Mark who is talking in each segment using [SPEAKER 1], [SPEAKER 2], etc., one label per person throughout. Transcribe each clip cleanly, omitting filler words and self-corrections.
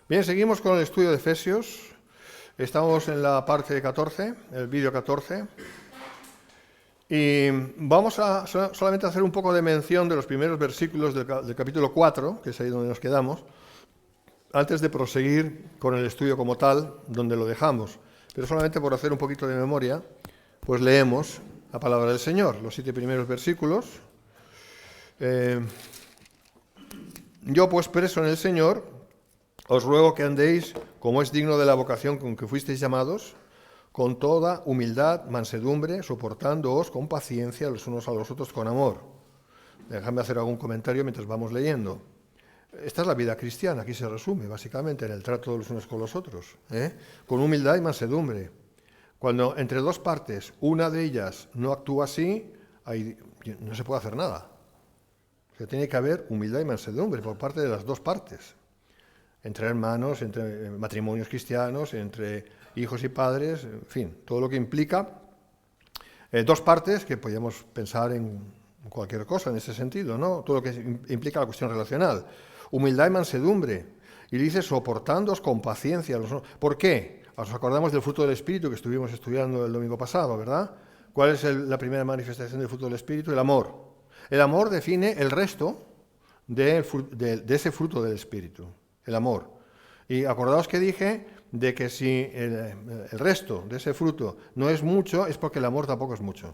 [SPEAKER 1] Bien, seguimos con el estudio de Efesios. Estamos en la parte 14, el vídeo 14. Y vamos a solamente hacer un poco de mención de los primeros versículos del capítulo 4, que es ahí donde nos quedamos, antes de proseguir con el estudio como tal, donde lo dejamos. Pero solamente por hacer un poquito de memoria, pues leemos la palabra del Señor, los 7 primeros versículos. Yo pues preso en el Señor, os ruego que andéis como es digno de la vocación con que fuisteis llamados, con toda humildad, mansedumbre, soportándoos con paciencia los unos a los otros con amor. Déjame hacer algún comentario mientras vamos leyendo. Esta es la vida cristiana, aquí se resume básicamente en el trato de los unos con los otros, con humildad y mansedumbre. Cuando entre dos partes, una de ellas no actúa así, ahí no se puede hacer nada. O sea, tiene que haber humildad y mansedumbre por parte de las dos partes. Entre hermanos, entre matrimonios cristianos, entre hijos y padres, en fin, todo lo que implica dos partes que podríamos pensar en cualquier cosa en ese sentido, ¿no? Todo lo que implica la cuestión relacional. Humildad y mansedumbre. Y dice, soportándoos con paciencia. ¿Por qué? Os acordamos del fruto del Espíritu que estuvimos estudiando el domingo pasado, ¿verdad? ¿Cuál es la primera manifestación del fruto del Espíritu? El amor. El amor define el resto de ese fruto del Espíritu. El amor. Y acordaos que dije de que si el resto de ese fruto no es mucho, es porque el amor tampoco es mucho.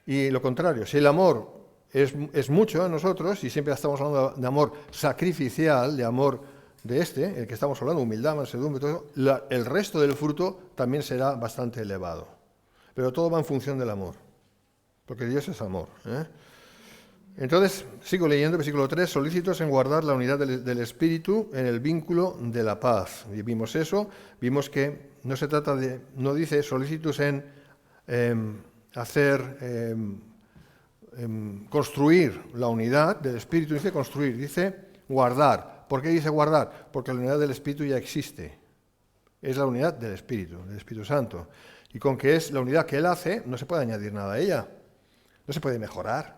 [SPEAKER 1] Y lo contrario, si el amor es mucho en nosotros, y siempre estamos hablando de amor sacrificial, de amor de el que estamos hablando, humildad, mansedumbre, todo eso, el resto del fruto también será bastante elevado. Pero todo va en función del amor, porque Dios es amor, Entonces, sigo leyendo, versículo 3, solícitos en guardar la unidad del Espíritu en el vínculo de la paz. Y vimos eso, vimos que no se trata de, no dice solícitos en construir la unidad del Espíritu, dice construir, dice guardar. ¿Por qué dice guardar? Porque la unidad del Espíritu ya existe. Es la unidad del Espíritu Santo. Y con que es la unidad que Él hace, no se puede añadir nada a ella. No se puede mejorar.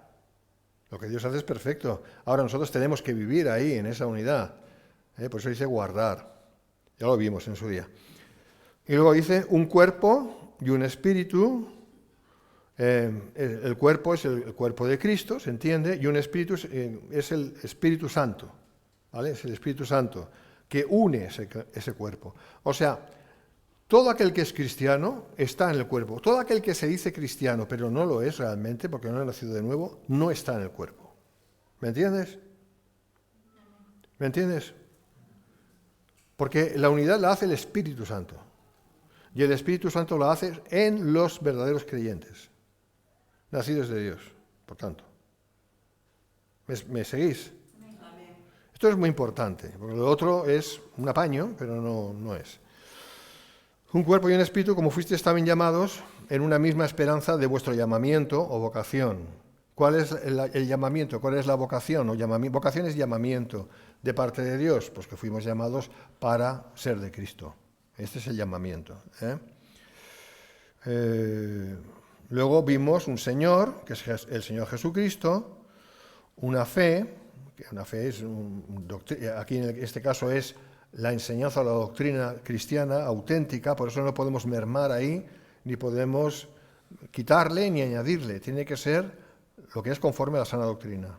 [SPEAKER 1] Lo que Dios hace es perfecto. Ahora nosotros tenemos que vivir ahí, en esa unidad. Por eso dice guardar. Ya lo vimos en su día. Y luego dice un cuerpo y un espíritu. El cuerpo es el cuerpo de Cristo, se entiende, y un espíritu es el Espíritu Santo. ¿Vale? Es el Espíritu Santo que une ese cuerpo. O sea, todo aquel que es cristiano está en el cuerpo. Todo aquel que se dice cristiano, pero no lo es realmente, porque no ha nacido de nuevo, no está en el cuerpo. ¿Me entiendes? ¿Me entiendes? Porque la unidad la hace el Espíritu Santo. Y el Espíritu Santo la hace en los verdaderos creyentes, nacidos de Dios, por tanto. ¿Me seguís? Esto es muy importante, porque lo otro es un apaño, pero no es. Un cuerpo y un espíritu, como fuisteis también llamados, en una misma esperanza de vuestro llamamiento o vocación. ¿Cuál es el llamamiento? ¿Cuál es la vocación? Vocación es llamamiento de parte de Dios, pues que fuimos llamados para ser de Cristo. Este es el llamamiento. Luego vimos un Señor, que es el Señor Jesucristo, una fe, que una fe es, aquí en este caso es la enseñanza o la doctrina cristiana auténtica, por eso no podemos mermar ahí, ni podemos quitarle ni añadirle, tiene que ser lo que es conforme a la sana doctrina.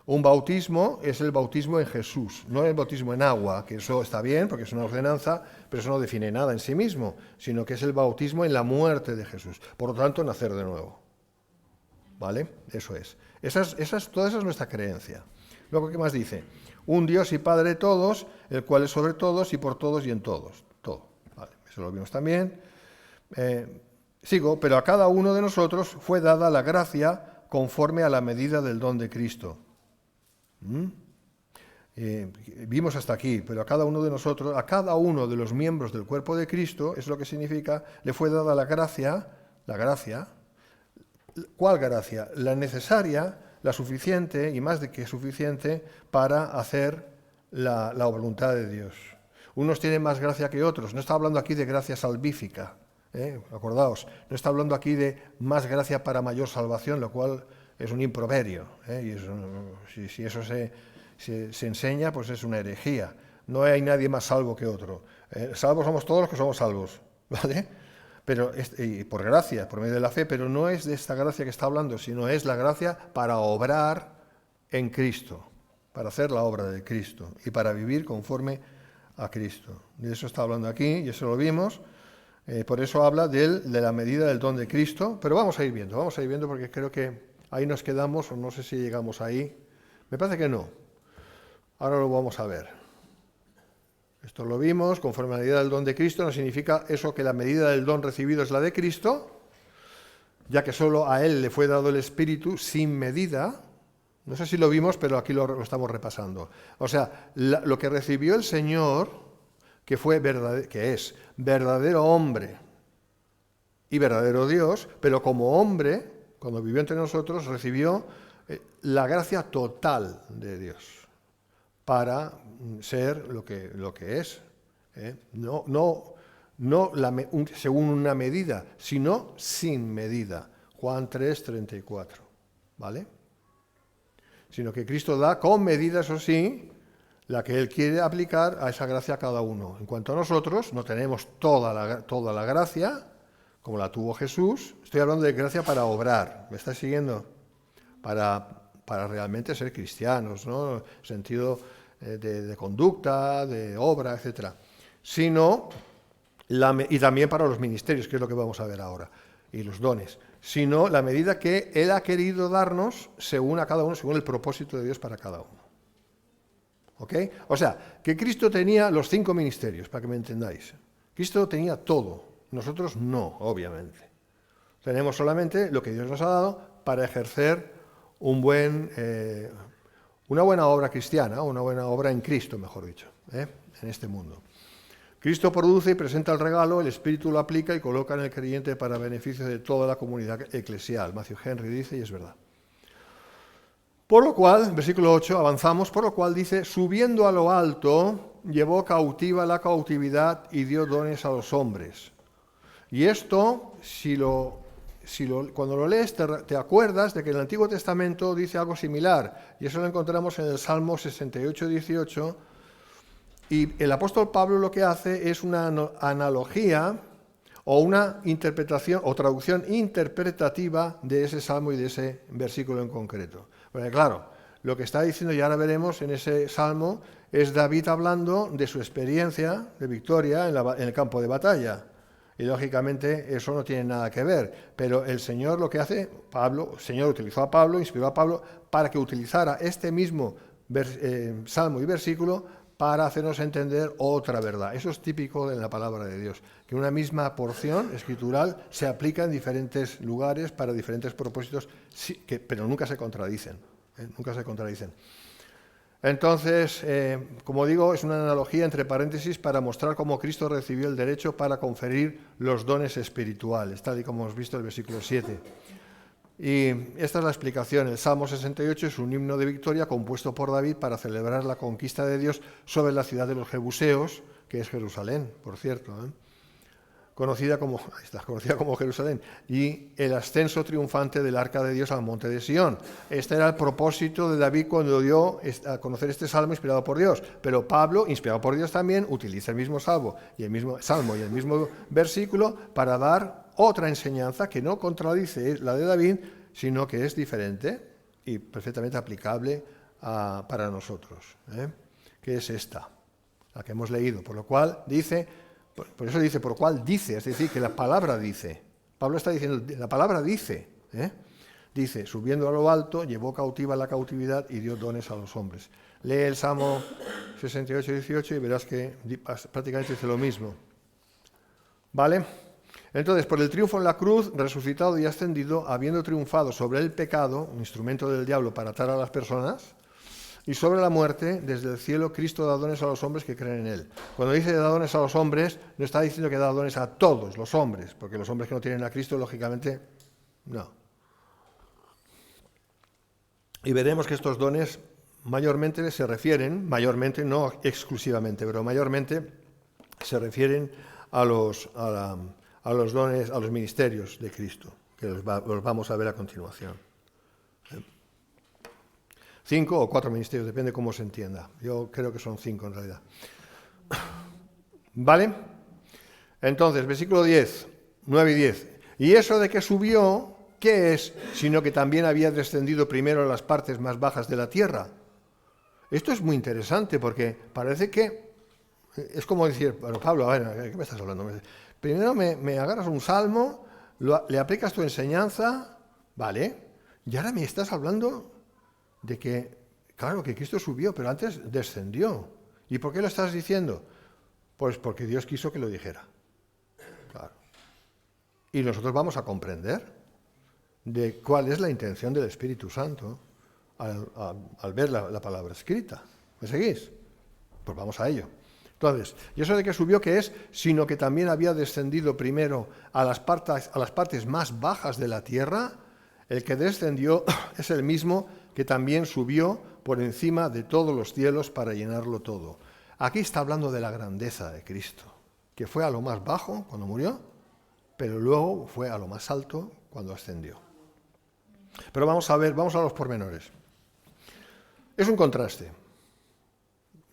[SPEAKER 1] Un bautismo es el bautismo en Jesús, no el bautismo en agua, que eso está bien porque es una ordenanza, pero eso no define nada en sí mismo, sino que es el bautismo en la muerte de Jesús. Por lo tanto, nacer de nuevo. ¿Vale? Eso es. Toda esa es nuestra creencia. Luego, ¿qué más dice? Un Dios y Padre de todos, el cual es sobre todos y por todos y en todos. Todo. Vale, eso lo vimos también. Sigo, pero a cada uno de nosotros fue dada la gracia conforme a la medida del don de Cristo. Vimos hasta aquí, pero a cada uno de nosotros, a cada uno de los miembros del cuerpo de Cristo, es lo que significa, le fue dada la gracia. ¿Cuál gracia? La necesaria, la suficiente y más de que suficiente para hacer la voluntad de Dios. Unos tienen más gracia que otros. No está hablando aquí de gracia salvífica, acordaos. No está hablando aquí de más gracia para mayor salvación, lo cual es un improperio. Y eso, si se enseña, pues es una herejía. No hay nadie más salvo que otro. Salvos somos todos los que somos salvos, ¿vale? Pero y por gracia, por medio de la fe, pero no es de esta gracia que está hablando, sino es la gracia para obrar en Cristo, para hacer la obra de Cristo y para vivir conforme a Cristo. De eso está hablando aquí, y eso lo vimos. Por eso habla de la medida del don de Cristo, pero vamos a ir viendo porque creo que ahí nos quedamos, o no sé si llegamos ahí. Me parece que no. Ahora lo vamos a ver. Esto lo vimos, conforme a la medida del don de Cristo, no significa eso que la medida del don recibido es la de Cristo, ya que solo a Él le fue dado el Espíritu sin medida. No sé si lo vimos, pero aquí lo estamos repasando. O sea, lo que recibió el Señor, que es verdadero hombre y verdadero Dios, pero como hombre, cuando vivió entre nosotros, recibió la gracia total de Dios para ser lo que es. No según una medida, sino sin medida. Juan 3:34, ¿vale? Sino que Cristo da con medida, eso sí, la que Él quiere aplicar a esa gracia a cada uno. En cuanto a nosotros, no tenemos toda la gracia, como la tuvo Jesús. Estoy hablando de gracia para obrar, ¿me estás siguiendo? Para realmente ser cristianos, ¿no? Sentido de conducta, de obra, etc. Sino, y también para los ministerios, que es lo que vamos a ver ahora, y los dones, sino la medida que Él ha querido darnos según a cada uno, según el propósito de Dios para cada uno. ¿Ok? O sea, que Cristo tenía los 5 ministerios, para que me entendáis. Cristo tenía todo, nosotros no, obviamente. Tenemos solamente lo que Dios nos ha dado para ejercer una buena obra cristiana, una buena obra en Cristo, mejor dicho, en este mundo. Cristo produce y presenta el regalo, el Espíritu lo aplica y coloca en el creyente para beneficio de toda la comunidad eclesial. Matthew Henry dice, y es verdad. Por lo cual, versículo 8, avanzamos, por lo cual dice, subiendo a lo alto, llevó cautiva la cautividad y dio dones a los hombres. Y esto, cuando lo lees, te acuerdas de que el Antiguo Testamento dice algo similar, y eso lo encontramos en el Salmo 68, 18, y el apóstol Pablo lo que hace es una analogía o una interpretación o traducción interpretativa de ese salmo y de ese versículo en concreto. Porque claro, lo que está diciendo, y ahora veremos en ese salmo, es David hablando de su experiencia de victoria en el campo de batalla. Y lógicamente eso no tiene nada que ver, pero el Señor lo que hace, el Señor utilizó a Pablo, inspiró a Pablo para que utilizara este mismo salmo y versículo para hacernos entender otra verdad. Eso es típico de la palabra de Dios, que una misma porción escritural se aplica en diferentes lugares para diferentes propósitos, pero nunca se contradicen. Nunca se contradicen. Entonces, como digo, es una analogía entre paréntesis para mostrar cómo Cristo recibió el derecho para conferir los dones espirituales, tal y como hemos visto en el versículo 7. Y esta es la explicación. El Salmo 68 es un himno de victoria compuesto por David para celebrar la conquista de Dios sobre la ciudad de los Jebuseos, que es Jerusalén, por cierto, conocida como Jerusalén, y el ascenso triunfante del Arca de Dios al monte de Sión. Este era el propósito de David cuando dio a conocer este salmo inspirado por Dios. Pero Pablo, inspirado por Dios también, utiliza el mismo salmo y el mismo versículo para dar otra enseñanza que no contradice la de David, sino que es diferente y perfectamente aplicable para nosotros, que es esta, la que hemos leído. Por lo cual dice, por eso dice, por lo cual dice, es decir, que la palabra dice. Pablo está diciendo, la palabra dice, dice, subiendo a lo alto, llevó cautiva la cautividad y dio dones a los hombres. Lee el Salmo 68, 18 y verás que prácticamente dice lo mismo. ¿Vale? Entonces, por el triunfo en la cruz, resucitado y ascendido, habiendo triunfado sobre el pecado, un instrumento del diablo para atar a las personas, y sobre la muerte, desde el cielo, Cristo da dones a los hombres que creen en Él. Cuando dice da dones a los hombres, no está diciendo que da dones a todos los hombres, porque los hombres que no tienen a Cristo, lógicamente, no. Y veremos que estos dones mayormente se refieren, no exclusivamente, pero mayormente se refieren a los dones, a los ministerios de Cristo, que los vamos a ver a continuación. 5 o 4 ministerios, depende cómo se entienda. Yo creo que son 5 en realidad. ¿Vale? Entonces, versículo 10, 9 y 10. Y eso de que subió, ¿qué es? Sino que también había descendido primero a las partes más bajas de la tierra. Esto es muy interesante porque parece que es como decir, bueno, Pablo, a ver, ¿qué me estás hablando? Primero me agarras un salmo, le aplicas tu enseñanza, ¿vale? Y ahora me estás hablando de que, claro, que Cristo subió, pero antes descendió. ¿Y por qué lo estás diciendo? Pues porque Dios quiso que lo dijera. Claro. Y nosotros vamos a comprender de cuál es la intención del Espíritu Santo al ver la palabra escrita. ¿Me seguís? Pues vamos a ello. Entonces, y eso de que subió, ¿qué es? Sino que también había descendido primero a las partes más bajas de la tierra. El que descendió es el mismo que también subió por encima de todos los cielos para llenarlo todo. Aquí está hablando de la grandeza de Cristo, que fue a lo más bajo cuando murió, pero luego fue a lo más alto cuando ascendió. Pero vamos a los pormenores. Es un contraste.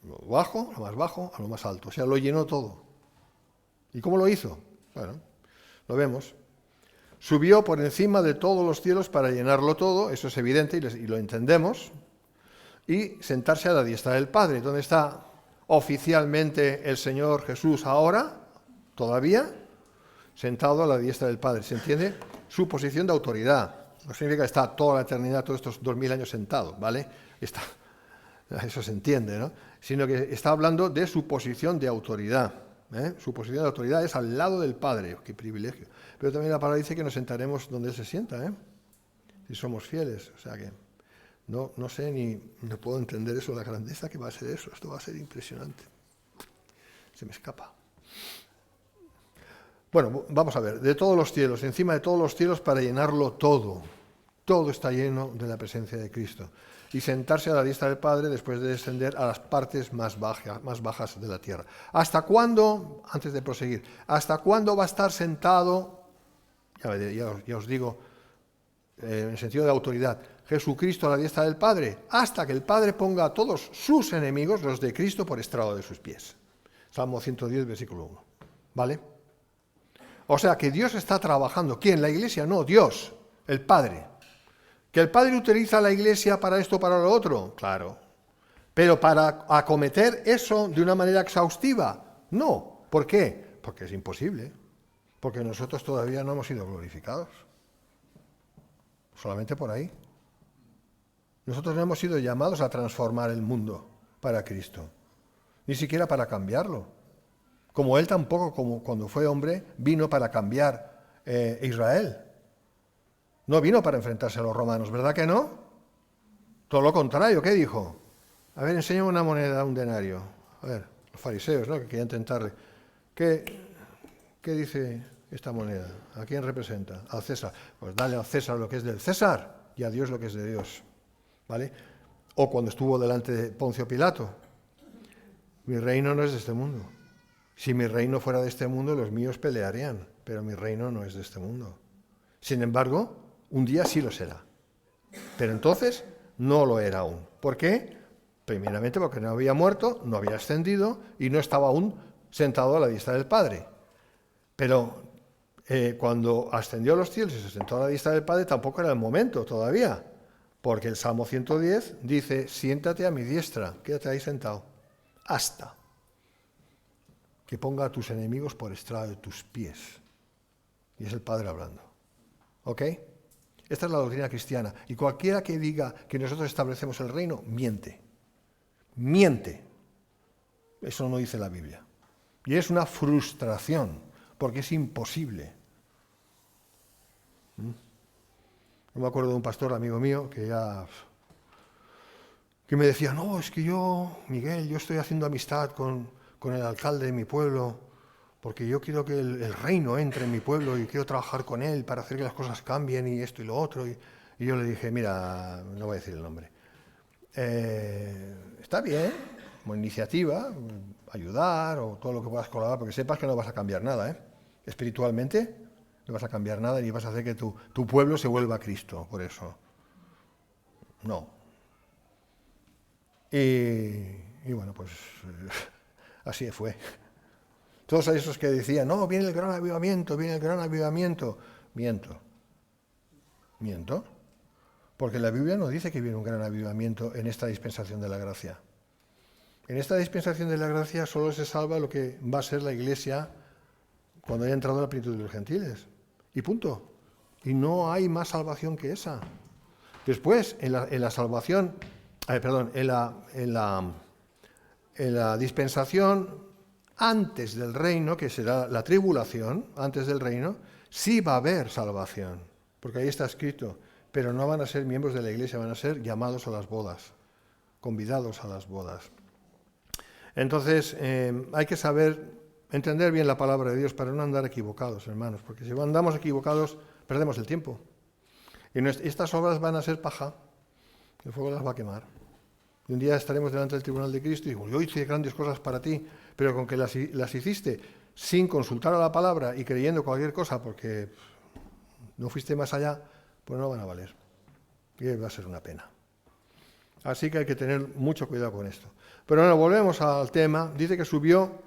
[SPEAKER 1] Lo bajo, lo más bajo, a lo más alto. O sea, lo llenó todo. ¿Y cómo lo hizo? Bueno, lo vemos. Subió por encima de todos los cielos para llenarlo todo, eso es evidente y lo entendemos, y sentarse a la diestra del Padre. ¿Dónde está oficialmente el Señor Jesús ahora? Todavía sentado a la diestra del Padre. ¿Se entiende? Su posición de autoridad. No significa que está toda la eternidad, todos estos 2000 años sentado, ¿vale? Eso se entiende, ¿no? Sino que está hablando de su posición de autoridad. Su posición de autoridad es al lado del Padre. ¡Qué privilegio! Pero también la palabra dice que nos sentaremos donde Él se sienta, si somos fieles. O sea que no sé no puedo entender eso, la grandeza que va a ser eso. Esto va a ser impresionante. Se me escapa. Bueno, vamos a ver. De todos los cielos, encima de todos los cielos para llenarlo todo. Todo está lleno de la presencia de Cristo. Y sentarse a la diestra del Padre después de descender a las partes más bajas de la tierra. ¿Hasta cuándo, antes de proseguir, hasta cuándo va a estar sentado, ya os digo, en el sentido de autoridad, Jesucristo a la diestra del Padre? Hasta que el Padre ponga a todos sus enemigos, los de Cristo, por estrado de sus pies. Salmo 110, versículo 1. ¿Vale? O sea que Dios está trabajando. ¿Quién? ¿La Iglesia? No, Dios, el Padre. ¿Que el Padre utiliza la Iglesia para esto o para lo otro? Claro. Pero para acometer eso de una manera exhaustiva, no. ¿Por qué? Porque es imposible. Porque nosotros todavía no hemos sido glorificados. Solamente por ahí. Nosotros no hemos sido llamados a transformar el mundo para Cristo. Ni siquiera para cambiarlo. Como Él tampoco, como cuando fue hombre, vino para cambiar Israel. No vino para enfrentarse a los romanos, ¿verdad que no? Todo lo contrario, ¿qué dijo? A ver, enséñame una moneda, un denario. A ver, los fariseos, ¿no?, que querían tentarle. ¿Qué dice esta moneda? ¿A quién representa? Al César. Pues dale al César lo que es del César y a Dios lo que es de Dios. ¿Vale? O cuando estuvo delante de Poncio Pilato. Mi reino no es de este mundo. Si mi reino fuera de este mundo, los míos pelearían, pero mi reino no es de este mundo. Sin embargo, un día sí lo será. Pero entonces no lo era aún. ¿Por qué? Primeramente porque no había muerto, no había ascendido y no estaba aún sentado a la diestra del Padre. Pero cuando ascendió a los cielos y se sentó a la diestra del Padre, tampoco era el momento todavía. Porque el Salmo 110 dice, siéntate a mi diestra, quédate ahí sentado, hasta que ponga a tus enemigos por estrado de tus pies. Y es el Padre hablando. ¿Ok? Esta es la doctrina cristiana. Y cualquiera que diga que nosotros establecemos el reino, miente. Miente. Eso no dice la Biblia. Y es una frustración, porque es imposible. Yo me acuerdo de un pastor amigo mío que me decía, no, es que Miguel, yo estoy haciendo amistad con el alcalde de mi pueblo, porque yo quiero que el reino entre en mi pueblo y quiero trabajar con él para hacer que las cosas cambien y esto y lo otro. Y yo le dije, mira, no voy a decir el nombre. Está bien, como iniciativa, ayudar o todo lo que puedas colaborar, porque sepas que no vas a cambiar nada, espiritualmente no vas a cambiar nada ni vas a hacer que tu pueblo se vuelva a Cristo, por eso. No. Y bueno, pues así fue. Todos esos que decían, no, viene el gran avivamiento, viene el gran avivamiento. Miento. Porque la Biblia no dice que viene un gran avivamiento en esta dispensación de la gracia. En esta dispensación de la gracia solo se salva lo que va a ser la Iglesia cuando haya entrado la plenitud de los gentiles. Y punto. Y no hay más salvación que esa. Después, en la salvación, en la dispensación antes del reino, que será la tribulación, antes del reino, sí va a haber salvación. Porque ahí está escrito, pero no van a ser miembros de la Iglesia, van a ser llamados a las bodas, convidados a las bodas. Entonces, hay que entender bien la palabra de Dios para no andar equivocados, hermanos, porque si andamos equivocados, perdemos el tiempo. Y estas obras van a ser paja, el fuego las va a quemar. Y un día estaremos delante del tribunal de Cristo y digo, yo hice grandes cosas para ti, pero con que las hiciste sin consultar a la palabra y creyendo cualquier cosa porque no fuiste más allá, pues no van a valer. Y va a ser una pena. Así que hay que tener mucho cuidado con esto. Pero bueno, volvemos al tema. Dice que subió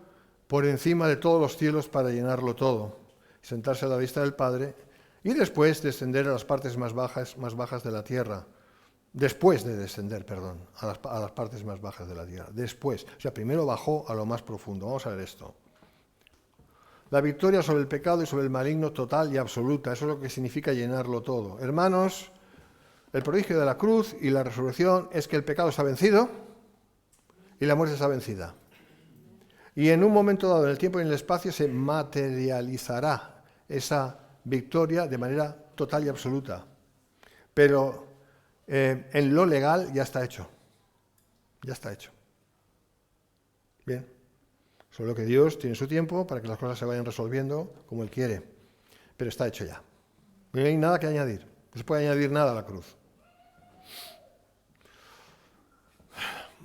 [SPEAKER 1] por encima de todos los cielos para llenarlo todo, sentarse a la vista del Padre y después descender a las partes más bajas de la tierra. Después de descender, a las partes más bajas de la tierra. Después. O sea, primero bajó a lo más profundo. Vamos a ver esto. La victoria sobre el pecado y sobre el maligno total y absoluta. Eso es lo que significa llenarlo todo. Hermanos, el prodigio de la cruz y la resurrección es que el pecado está vencido y la muerte está vencida. Y en un momento dado, en el tiempo y en el espacio, se materializará esa victoria de manera total y absoluta. Pero en lo legal ya está hecho. Ya está hecho. Bien. Solo que Dios tiene su tiempo para que las cosas se vayan resolviendo como Él quiere. Pero está hecho ya. No hay nada que añadir. No se puede añadir nada a la cruz.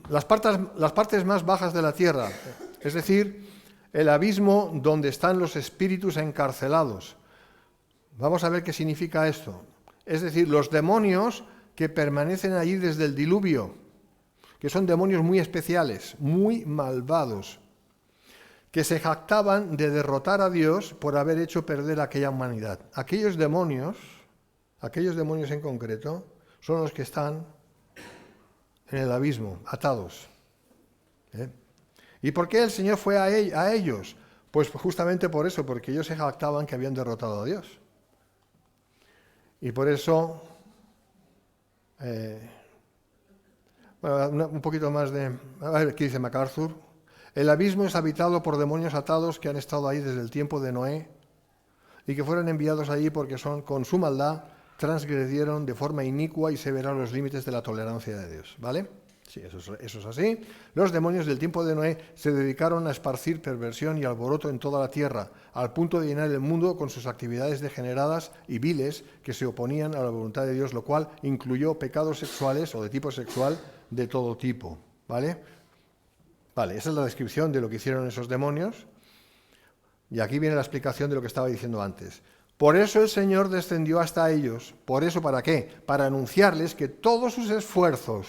[SPEAKER 1] Las partes más bajas de la tierra, es decir, el abismo donde están los espíritus encarcelados. Vamos a ver qué significa esto. Es decir, los demonios que permanecen allí desde el diluvio, que son demonios muy especiales, muy malvados, que se jactaban de derrotar a Dios por haber hecho perder a aquella humanidad. Aquellos demonios en concreto, son los que están en el abismo, atados. ¿Y por qué el Señor fue a ellos? Pues justamente por eso, porque ellos se jactaban que habían derrotado a Dios. Y por eso, un poquito más de... A ver, ¿qué dice MacArthur? El abismo es habitado por demonios atados que han estado ahí desde el tiempo de Noé y que fueron enviados allí porque con su maldad transgredieron de forma inicua y severa los límites de la tolerancia de Dios. ¿Vale? Sí, eso es así. Los demonios del tiempo de Noé se dedicaron a esparcir perversión y alboroto en toda la tierra, al punto de llenar el mundo con sus actividades degeneradas y viles que se oponían a la voluntad de Dios, lo cual incluyó pecados sexuales o de tipo sexual de todo tipo. ¿Vale? Vale, esa es la descripción de lo que hicieron esos demonios. Y aquí viene la explicación de lo que estaba diciendo antes. Por eso el Señor descendió hasta ellos. ¿Por eso para qué? Para anunciarles que todos sus esfuerzos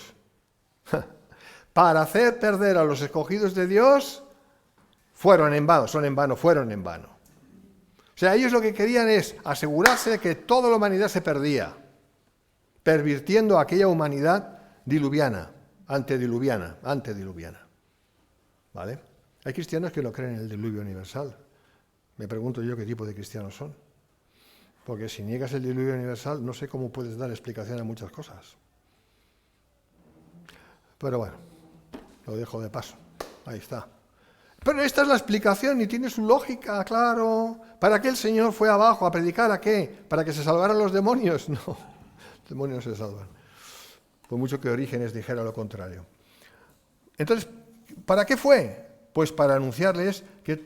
[SPEAKER 1] para hacer perder a los escogidos de Dios fueron en vano. O sea, ellos lo que querían es asegurarse de que toda la humanidad se perdía, pervirtiendo a aquella humanidad diluviana, antediluviana. ¿Vale? Hay cristianos que no creen en el diluvio universal. Me pregunto yo qué tipo de cristianos son. Porque si niegas el diluvio universal, no sé cómo puedes dar explicación a muchas cosas. Pero bueno, lo dejo de paso. Ahí está. Pero esta es la explicación y tiene su lógica, claro. ¿Para qué el Señor fue abajo a predicar? ¿A qué? ¿Para que se salvaran los demonios? No, los demonios no se salvan. Por mucho que Orígenes dijera lo contrario. Entonces, ¿para qué fue? Pues para anunciarles que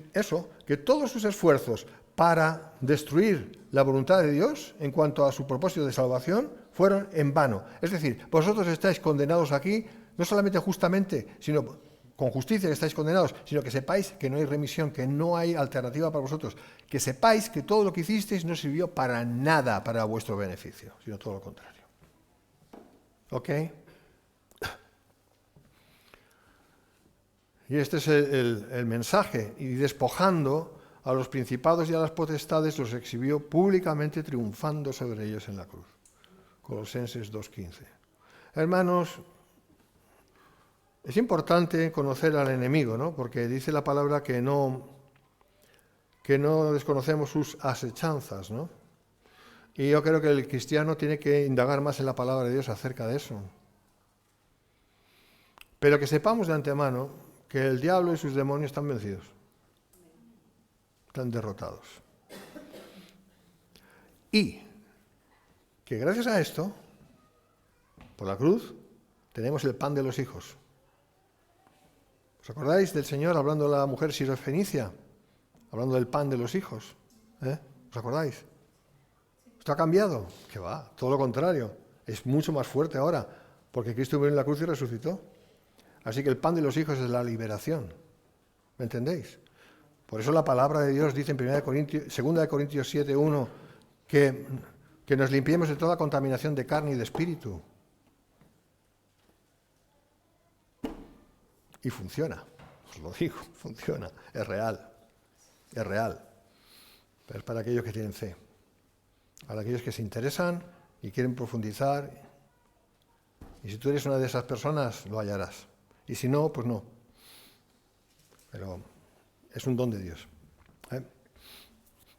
[SPEAKER 1] todos sus esfuerzos para destruir la voluntad de Dios en cuanto a su propósito de salvación fueron en vano. Es decir, vosotros estáis condenados aquí, no solamente justamente, sino con justicia que estáis condenados, sino que sepáis que no hay remisión, que no hay alternativa para vosotros, que sepáis que todo lo que hicisteis no sirvió para nada para vuestro beneficio, sino todo lo contrario. ¿Ok? Y este es el mensaje. Y despojando a los principados y a las potestades, los exhibió públicamente, triunfando sobre ellos en la cruz. Colosenses 2:15. Hermanos, es importante conocer al enemigo, ¿no? Porque dice la palabra que no desconocemos sus asechanzas, ¿no? Y yo creo que el cristiano tiene que indagar más en la palabra de Dios acerca de eso. Pero que sepamos de antemano que el diablo y sus demonios están vencidos. Están derrotados. Y que gracias a esto, por la cruz, tenemos el pan de los hijos. ¿Os acordáis del Señor hablando a la mujer sirofenicia? Hablando del pan de los hijos. ¿Os acordáis? ¿Esto ha cambiado? Que va, todo lo contrario. Es mucho más fuerte ahora, porque Cristo murió en la cruz y resucitó. Así que el pan de los hijos es la liberación. ¿Me entendéis? Por eso la palabra de Dios dice en 2 Corintios 7:1 que nos limpiemos de toda contaminación de carne y de espíritu. Y funciona, os lo digo, funciona, es real. Pero es para aquellos que tienen fe, para aquellos que se interesan y quieren profundizar. Y si tú eres una de esas personas, lo hallarás. Y si no, pues no. Pero es un don de Dios.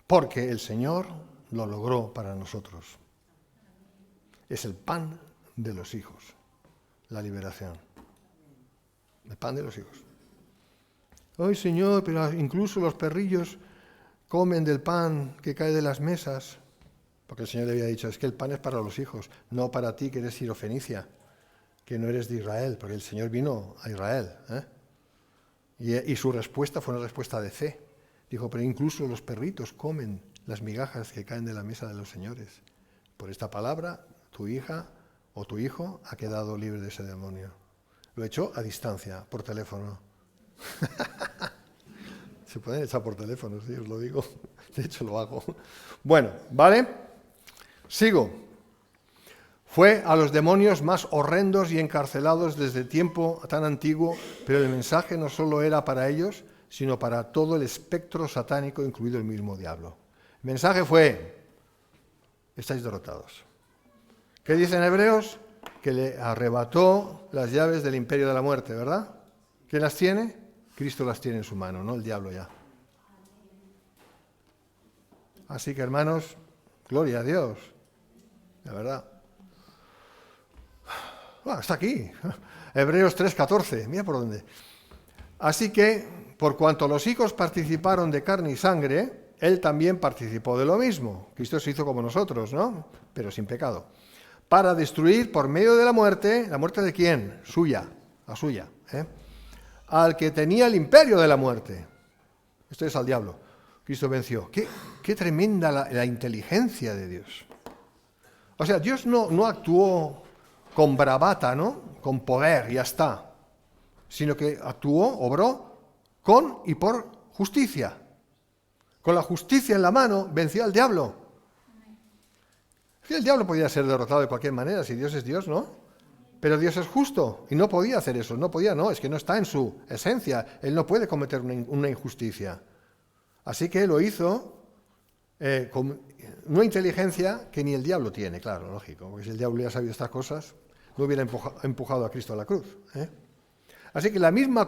[SPEAKER 1] Porque el Señor lo logró para nosotros. Es el pan de los hijos, la liberación. El pan de los hijos. Ay, Señor, pero incluso los perrillos comen del pan que cae de las mesas. Porque el Señor le había dicho, es que el pan es para los hijos, no para ti que eres sirofenicia, que no eres de Israel, porque el Señor vino a Israel. Y su respuesta fue una respuesta de fe. Dijo, pero incluso los perritos comen las migajas que caen de la mesa de los señores. Por esta palabra, tu hija o tu hijo ha quedado libre de ese demonio. Lo echó a distancia, por teléfono. Se pueden echar por teléfono, sí, os lo digo. De hecho, lo hago. Bueno, ¿vale? Sigo. Fue a los demonios más horrendos y encarcelados desde tiempo tan antiguo, pero el mensaje no solo era para ellos, sino para todo el espectro satánico, incluido el mismo diablo. El mensaje fue, estáis derrotados. ¿Qué dicen Hebreos? Que le arrebató las llaves del imperio de la muerte, ¿verdad? ¿Quién las tiene? Cristo las tiene en su mano, no el diablo ya. Así que, hermanos, gloria a Dios, la verdad. Está aquí, Hebreos 3:14, mira por dónde. Así que, por cuanto los hijos participaron de carne y sangre, él también participó de lo mismo. Cristo se hizo como nosotros, ¿no? Pero sin pecado. Para destruir por medio de ¿la muerte de quién? Suya, la suya. Al que tenía el imperio de la muerte. Esto es al diablo. Cristo venció. Qué tremenda la inteligencia de Dios. O sea, Dios no actuó con bravata, ¿no? Con poder, ya está. Sino que obró con y por justicia. Con la justicia en la mano venció al diablo. El diablo podía ser derrotado de cualquier manera, si Dios es Dios, ¿no? Pero Dios es justo y no podía hacer eso, es que no está en su esencia, Él no puede cometer una injusticia. Así que lo hizo con una inteligencia que ni el diablo tiene, claro, lógico, porque si el diablo hubiera sabido estas cosas, no hubiera empujado a Cristo a la cruz. Así que la misma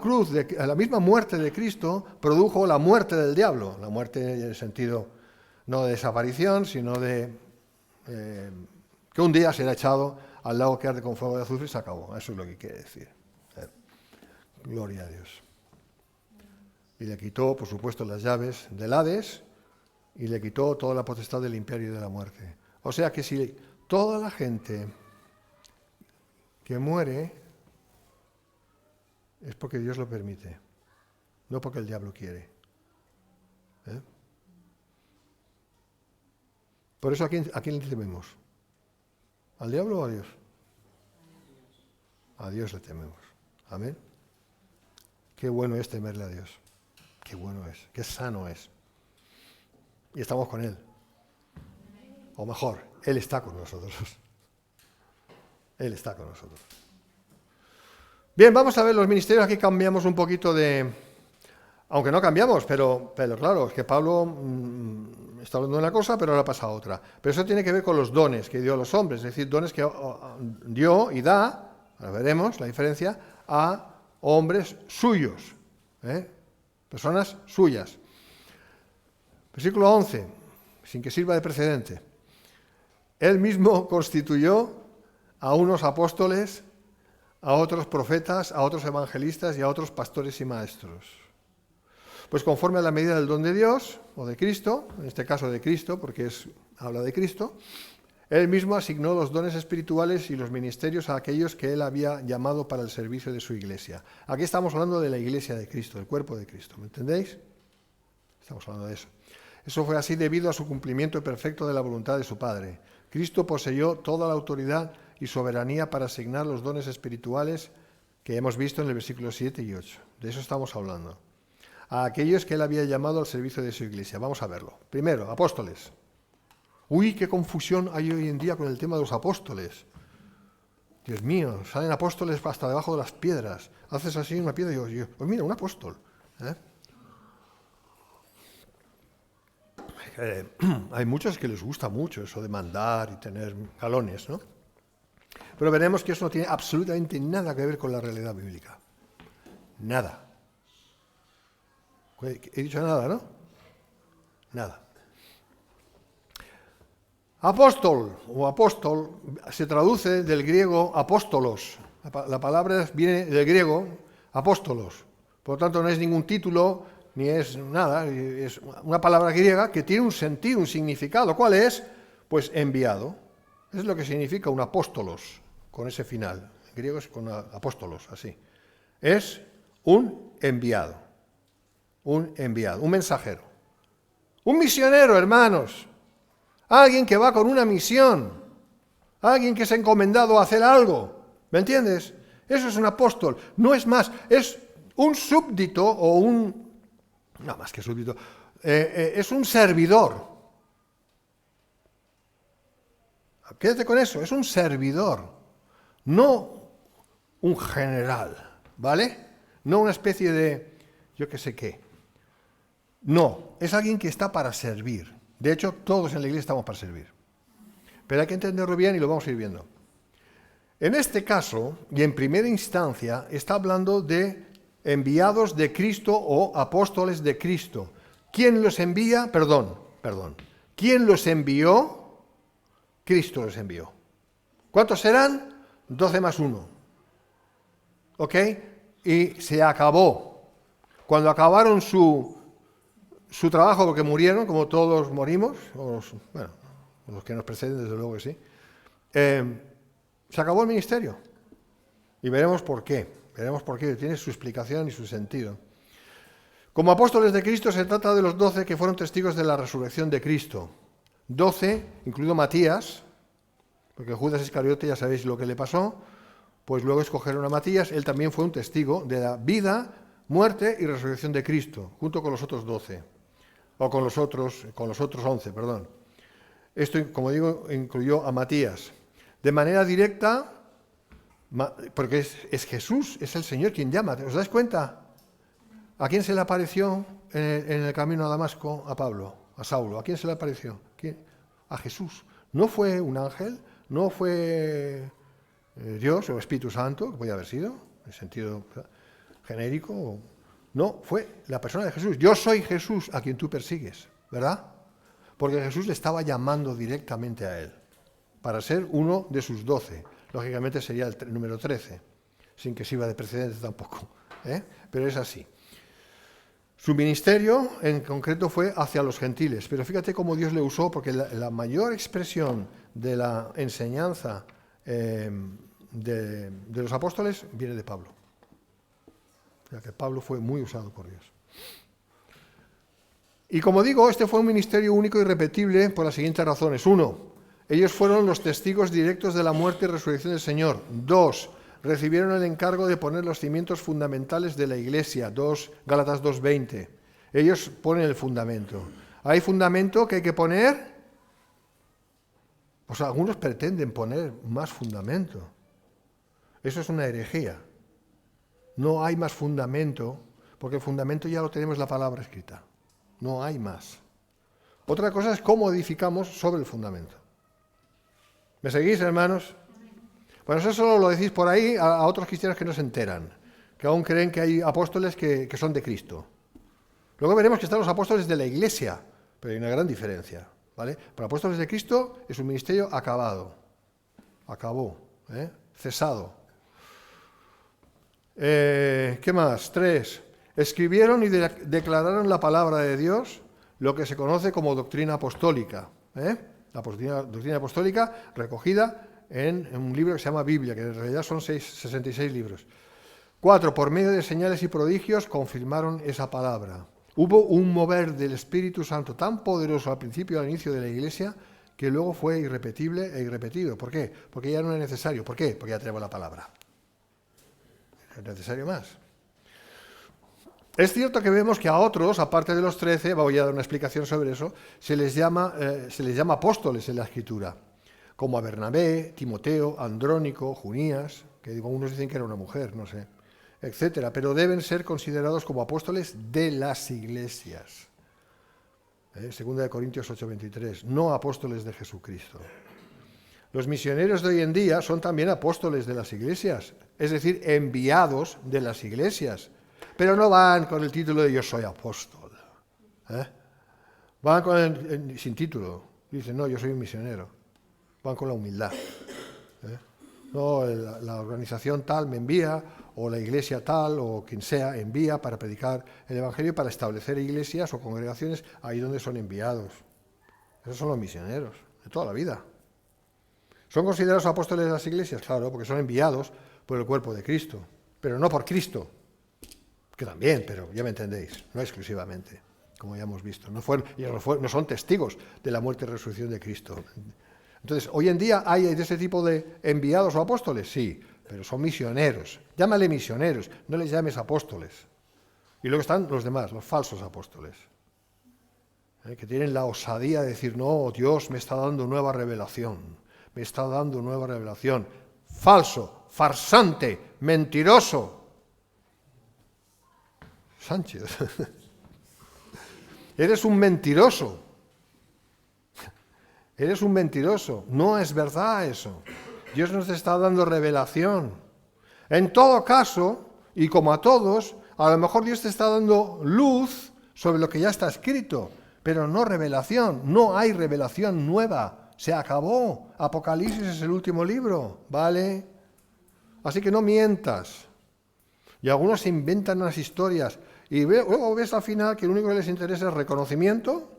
[SPEAKER 1] muerte de Cristo produjo la muerte del diablo, la muerte en el sentido no de desaparición, sino de que un día será echado al lago que arde con fuego de azufre y se acabó. Eso es lo que quiere decir. Gloria a Dios. Y le quitó, por supuesto, las llaves del Hades y le quitó toda la potestad del imperio y de la muerte. O sea que si toda la gente que muere es porque Dios lo permite, no porque el diablo quiere. Por eso, ¿a quién le tememos? ¿Al diablo o a Dios? A Dios le tememos. Amén. Qué bueno es temerle a Dios. Qué bueno es. Qué sano es. Y estamos con Él. O mejor, Él está con nosotros. Él está con nosotros. Bien, vamos a ver los ministerios. Aquí cambiamos un poquito de... Aunque no cambiamos, pero claro, es que Pablo está hablando de una cosa, pero ahora pasa a otra. Pero eso tiene que ver con los dones que dio a los hombres, es decir, dones que dio y da, ahora veremos la diferencia, a hombres suyos, personas suyas. Versículo 11, sin que sirva de precedente. Él mismo constituyó a unos apóstoles, a otros profetas, a otros evangelistas y a otros pastores y maestros. Pues conforme a la medida del don de Dios, o de Cristo, en este caso de Cristo, porque habla de Cristo, Él mismo asignó los dones espirituales y los ministerios a aquellos que Él había llamado para el servicio de su iglesia. Aquí estamos hablando de la iglesia de Cristo, el cuerpo de Cristo, ¿me entendéis? Estamos hablando de eso. Eso fue así debido a su cumplimiento perfecto de la voluntad de su Padre. Cristo poseyó toda la autoridad y soberanía para asignar los dones espirituales que hemos visto en el versículo 7 y 8. De eso estamos hablando. A aquellos que Él había llamado al servicio de su iglesia. Vamos a verlo. Primero, apóstoles. Uy, qué confusión hay hoy en día con el tema de los apóstoles. Dios mío, salen apóstoles hasta debajo de las piedras. Haces así una piedra y digo, pues mira, un apóstol. Hay muchos que les gusta mucho eso de mandar y tener galones, ¿no? Pero veremos que eso no tiene absolutamente nada que ver con la realidad bíblica. Nada. He dicho nada, ¿no? Nada. Apóstol o apóstol se traduce del griego apóstolos. La palabra viene del griego apóstolos. Por lo tanto, no es ningún título ni es nada. Es una palabra griega que tiene un sentido, un significado. ¿Cuál es? Pues enviado. Eso es lo que significa un apóstolos, con ese final. En griego es con apóstolos, así. Es un enviado. Un enviado, un mensajero. Un misionero, hermanos. Alguien que va con una misión. Alguien que se ha encomendado a hacer algo. ¿Me entiendes? Eso es un apóstol. No es más, es un súbdito o un... No, más que súbdito. Es un servidor. Quédate con eso, es un servidor. No un general, ¿vale? No una especie de... yo qué sé qué. No, es alguien que está para servir. De hecho, todos en la iglesia estamos para servir. Pero hay que entenderlo bien y lo vamos a ir viendo. En este caso, y en primera instancia, está hablando de enviados de Cristo o apóstoles de Cristo. ¿Quién los envía? Perdón. ¿Quién los envió? Cristo los envió. ¿Cuántos serán? 12 más 1. ¿Ok? Y se acabó. Cuando acabaron su trabajo, porque murieron, como todos morimos, los que nos preceden, desde luego que sí, se acabó el ministerio. Y veremos por qué. Tiene su explicación y su sentido. Como apóstoles de Cristo se trata de los 12 que fueron testigos de la resurrección de Cristo. 12, incluido Matías, porque Judas Iscariote ya sabéis lo que le pasó, pues luego escogieron a Matías, él también fue un testigo de la vida, muerte y resurrección de Cristo, junto con los otros 12. O con los otros 11, perdón. Esto, como digo, incluyó a Matías. De manera directa, porque es Jesús, es el Señor quien llama. ¿Os dais cuenta? ¿A quién se le apareció en el camino a Damasco? A Pablo, a Saulo. ¿A quién se le apareció? A Jesús. No fue un ángel, no fue Dios o Espíritu Santo, que podía haber sido, en sentido genérico. No, fue la persona de Jesús. Yo soy Jesús a quien tú persigues, ¿verdad? Porque Jesús le estaba llamando directamente a él para ser uno de sus 12. Lógicamente sería el número 13, sin que sirva de precedente tampoco, pero es así. Su ministerio en concreto fue hacia los gentiles, pero fíjate cómo Dios le usó, porque la mayor expresión de la enseñanza de los apóstoles viene de Pablo. O sea que Pablo fue muy usado por Dios. Y como digo, este fue un ministerio único y irrepetible por las siguientes razones. 1, ellos fueron los testigos directos de la muerte y resurrección del Señor. 2, recibieron el encargo de poner los cimientos fundamentales de la Iglesia. Gálatas 2:20. Ellos ponen el fundamento. ¿Hay fundamento que hay que poner? Pues algunos pretenden poner más fundamento. Eso es una herejía. No hay más fundamento, porque el fundamento ya lo tenemos en la palabra escrita. No hay más. Otra cosa es cómo edificamos sobre el fundamento. ¿Me seguís, hermanos? Bueno, eso solo lo decís por ahí a otros cristianos que no se enteran, que aún creen que hay apóstoles que son de Cristo. Luego veremos que están los apóstoles de la Iglesia, pero hay una gran diferencia, ¿vale? Para apóstoles de Cristo es un ministerio acabado, cesado. ¿Qué más? 3. Escribieron y declararon la palabra de Dios, lo que se conoce como doctrina apostólica. La doctrina apostólica recogida en un libro que se llama Biblia, que en realidad son 66 libros. 4. Por medio de señales y prodigios confirmaron esa palabra. Hubo un mover del Espíritu Santo tan poderoso al principio y al inicio de la Iglesia que luego fue irrepetible e irrepetido. ¿Por qué? Porque ya no es necesario. ¿Por qué? Porque ya tenemos la palabra. ¿Es necesario más? Es cierto que vemos que a otros, aparte de los 13, voy a dar una explicación sobre eso, se les llama apóstoles en la Escritura, como a Bernabé, Timoteo, Andrónico, Junías, que algunos dicen que era una mujer, no sé, etcétera, pero deben ser considerados como apóstoles de las iglesias. Segunda de Corintios 8:23, no apóstoles de Jesucristo. Los misioneros de hoy en día son también apóstoles de las iglesias, es decir, enviados de las iglesias, pero no van con el título de yo soy apóstol. Van sin título, dicen no, yo soy un misionero. Van con la humildad. No, la organización tal me envía, o la iglesia tal, o quien sea, envía para predicar el Evangelio, para establecer iglesias o congregaciones ahí donde son enviados. Esos son los misioneros de toda la vida. ¿Son considerados apóstoles de las iglesias? Claro, porque son enviados por el cuerpo de Cristo, pero no por Cristo, que también, pero ya me entendéis, no exclusivamente, como ya hemos visto. No son testigos de la muerte y resurrección de Cristo. Entonces, hoy en día hay de ese tipo de enviados o apóstoles, sí, pero son misioneros. Llámale misioneros, no les llames apóstoles. Y luego están los demás, los falsos apóstoles, que tienen la osadía de decir, no, Dios me está dando nueva revelación, me está dando nueva revelación. Falso, farsante, mentiroso. Sánchez, eres un mentiroso. Eres un mentiroso. No es verdad eso. Dios nos está dando revelación. En todo caso, y como a todos, a lo mejor Dios te está dando luz sobre lo que ya está escrito, pero no revelación. No hay revelación nueva. Se acabó. Apocalipsis es el último libro, ¿vale? Así que no mientas. Y algunos se inventan unas historias. Y luego ves al final que lo único que les interesa es reconocimiento,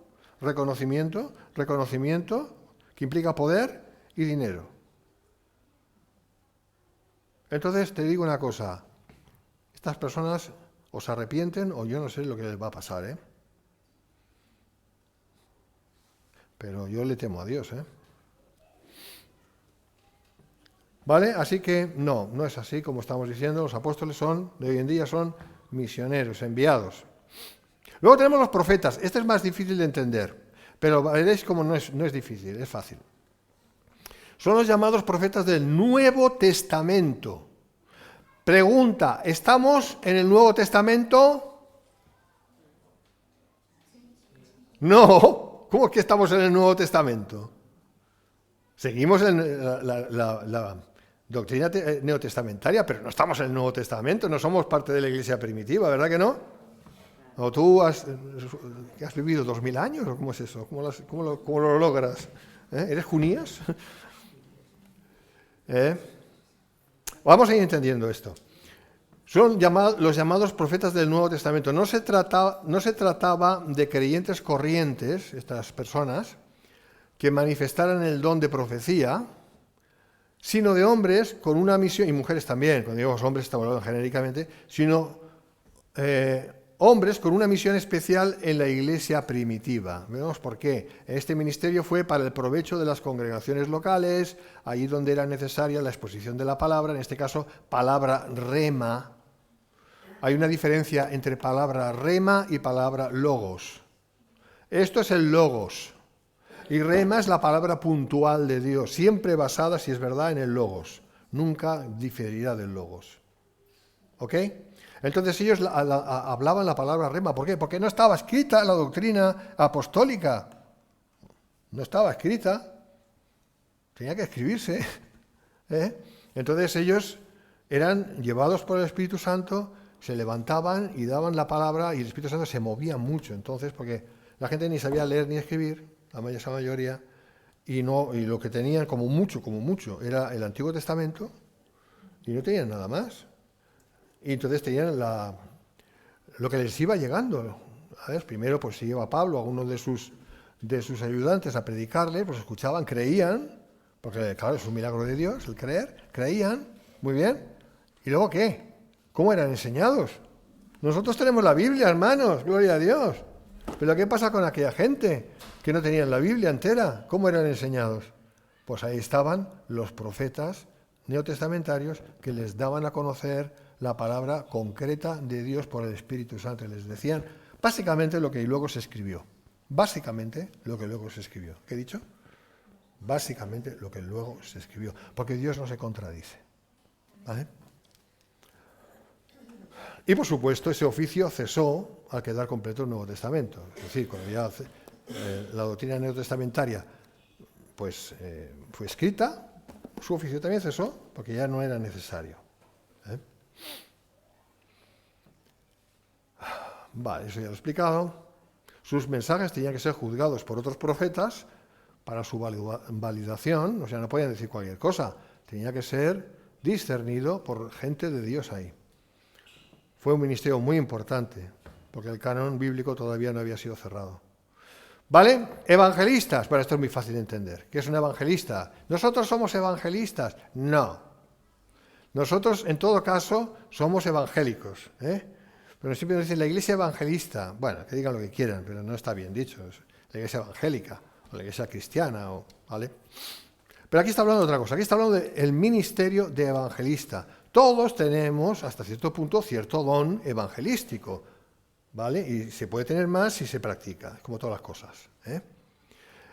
[SPEAKER 1] que implica poder y dinero. Entonces te digo una cosa, estas personas o se arrepienten o yo no sé lo que les va a pasar, Pero yo le temo a Dios, ¿Vale? Así que no es así como estamos diciendo, los apóstoles de hoy en día son misioneros, enviados. Luego tenemos los profetas, este es más difícil de entender, pero veréis cómo no es difícil, es fácil. Son los llamados profetas del Nuevo Testamento. Pregunta, ¿estamos en el Nuevo Testamento? No, ¿cómo que estamos en el Nuevo Testamento? Seguimos en la doctrina neotestamentaria, pero no estamos en el Nuevo Testamento, no somos parte de la iglesia primitiva, ¿verdad que no? ¿O tú has vivido 2000 años? ¿O cómo es eso? ¿Cómo lo logras? ¿Eres Junías? Vamos a ir entendiendo esto. Son los llamados profetas del Nuevo Testamento. No se trataba de creyentes corrientes, estas personas, que manifestaran el don de profecía, sino de hombres con una misión, y mujeres también, cuando digo hombres estamos hablando genéricamente, sino hombres con una misión especial en la iglesia primitiva. Veremos por qué. Este ministerio fue para el provecho de las congregaciones locales, allí donde era necesaria la exposición de la palabra, en este caso, palabra rema. Hay una diferencia entre palabra rema y palabra logos. Esto es el logos. Y rema es la palabra puntual de Dios, siempre basada, si es verdad, en el logos. Nunca diferirá del logos. ¿Ok? Entonces ellos hablaban la palabra rema. ¿Por qué? Porque no estaba escrita la doctrina apostólica. No estaba escrita. Tenía que escribirse. ¿Eh? Entonces ellos eran llevados por el Espíritu Santo, se levantaban y daban la palabra y el Espíritu Santo se movía mucho. Entonces, porque la gente ni sabía leer ni escribir, la mayoría, y lo que tenían como mucho, era el Antiguo Testamento y no tenían nada más. Y entonces tenían lo que les iba llegando. ¿Sabes? Primero pues se iba Pablo, a uno de sus ayudantes a predicarle, pues escuchaban, creían, porque claro, es un milagro de Dios el creer, creían, muy bien. ¿Y luego qué? ¿Cómo eran enseñados? Nosotros tenemos la Biblia, hermanos, gloria a Dios. Pero ¿qué pasa con aquella gente que no tenían la Biblia entera? ¿Cómo eran enseñados? Pues ahí estaban los profetas neotestamentarios que les daban a conocer la palabra concreta de Dios por el Espíritu Santo. Y les decían básicamente lo que luego se escribió. Básicamente lo que luego se escribió. ¿Qué he dicho? Básicamente lo que luego se escribió. Porque Dios no se contradice. ¿Vale? Y por supuesto ese oficio cesó al quedar completo el Nuevo Testamento. Es decir, cuando ya la doctrina neotestamentaria pues, fue escrita, su oficio también cesó porque ya no era necesario. Vale, eso ya lo he explicado. Sus mensajes tenían que ser juzgados por otros profetas para su validación, o sea, no podían decir cualquier cosa, tenía que ser discernido por gente de Dios ahí. Fue un ministerio muy importante, porque el canon bíblico todavía no había sido cerrado. ¿Vale? Evangelistas. Bueno, esto es muy fácil de entender. ¿Qué es un evangelista? ¿Nosotros somos evangelistas? No. Nosotros, en todo caso, somos evangélicos. Pero siempre nos dicen la iglesia evangelista. Bueno, que digan lo que quieran, pero no está bien dicho. Es la iglesia evangélica, o la iglesia cristiana, ¿vale? Pero aquí está hablando de otra cosa. Aquí está hablando del ministerio de evangelista. Todos tenemos, hasta cierto punto, cierto don evangelístico, ¿vale? Y se puede tener más si se practica, como todas las cosas.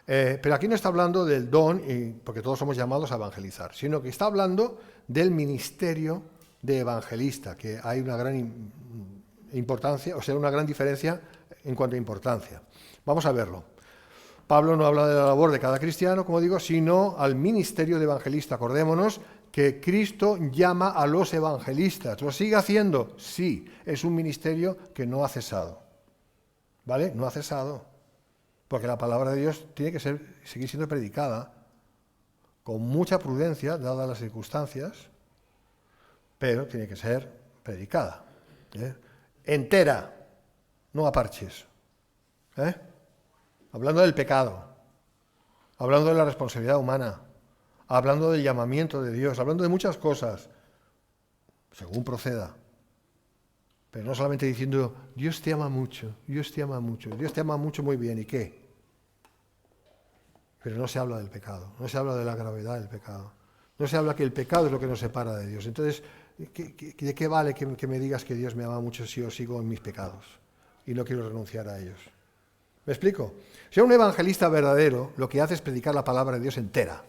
[SPEAKER 1] Pero aquí no está hablando del don, porque todos somos llamados a evangelizar, sino que está hablando del ministerio de evangelista, que hay una gran importancia, o sea, una gran diferencia en cuanto a importancia. Vamos a verlo. Pablo no habla de la labor de cada cristiano, como digo, sino al ministerio de evangelista. Acordémonos que Cristo llama a los evangelistas. ¿Lo sigue haciendo? Sí, es un ministerio que no ha cesado. ¿Vale? No ha cesado. Porque la palabra de Dios tiene que seguir siendo predicada con mucha prudencia, dadas las circunstancias, pero tiene que ser predicada. Entera, no a parches. Hablando del pecado, hablando de la responsabilidad humana, hablando del llamamiento de Dios, hablando de muchas cosas, según proceda. Pero no solamente diciendo, Dios te ama mucho, Dios te ama mucho, Dios te ama mucho, muy bien, ¿y qué? Pero no se habla del pecado, no se habla de la gravedad del pecado, no se habla que el pecado es lo que nos separa de Dios. Entonces, ¿de qué vale que me digas que Dios me ama mucho si yo sigo en mis pecados y no quiero renunciar a ellos? ¿Me explico? Si un evangelista verdadero lo que hace es predicar la palabra de Dios entera,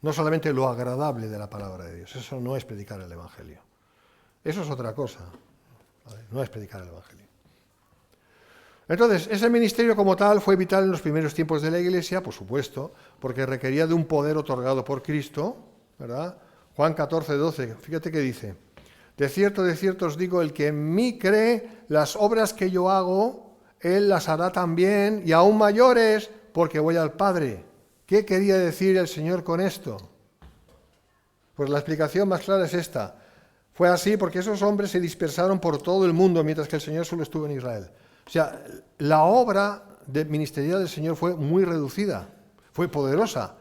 [SPEAKER 1] no solamente lo agradable de la palabra de Dios. Eso no es predicar el evangelio. Eso es otra cosa. ¿Vale? No es predicar el evangelio. Entonces, ese ministerio como tal fue vital en los primeros tiempos de la Iglesia, por supuesto, porque requería de un poder otorgado por Cristo, ¿verdad? Juan 14, 12, fíjate que dice, de cierto os digo, el que en mí cree, las obras que yo hago, él las hará también, y aún mayores, porque voy al Padre. ¿Qué quería decir el Señor con esto? Pues la explicación más clara es esta. Fue así porque esos hombres se dispersaron por todo el mundo, mientras que el Señor solo estuvo en Israel. O sea, la obra ministerial del Señor fue muy reducida, fue poderosa.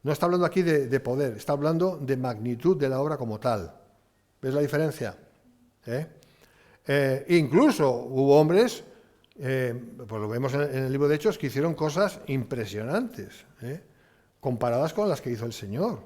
[SPEAKER 1] No está hablando aquí de poder, está hablando de magnitud de la obra como tal. ¿Ves la diferencia? Incluso hubo hombres, pues lo vemos en el libro de Hechos, que hicieron cosas impresionantes, comparadas con las que hizo el Señor.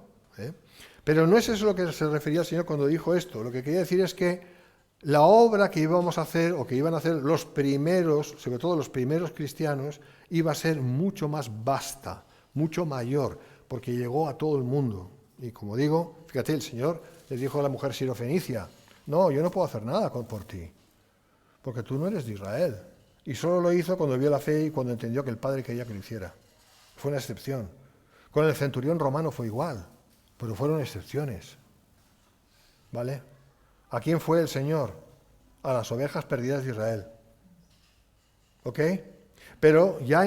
[SPEAKER 1] Pero no es eso lo que se refería el Señor cuando dijo esto. Lo que quería decir es que la obra que íbamos a hacer, o que iban a hacer los primeros, sobre todo los primeros cristianos, iba a ser mucho más vasta, mucho mayor, porque llegó a todo el mundo. Y como digo, fíjate, el Señor les dijo a la mujer sirofenicia, No, yo no puedo hacer nada por ti, porque tú no eres de Israel. Y solo lo hizo cuando vio la fe y cuando entendió que el Padre quería que lo hiciera. Fue una excepción. Con el centurión romano fue igual, pero fueron excepciones. ¿Vale? ¿A quién fue el Señor? A las ovejas perdidas de Israel. ¿Ok? Pero ya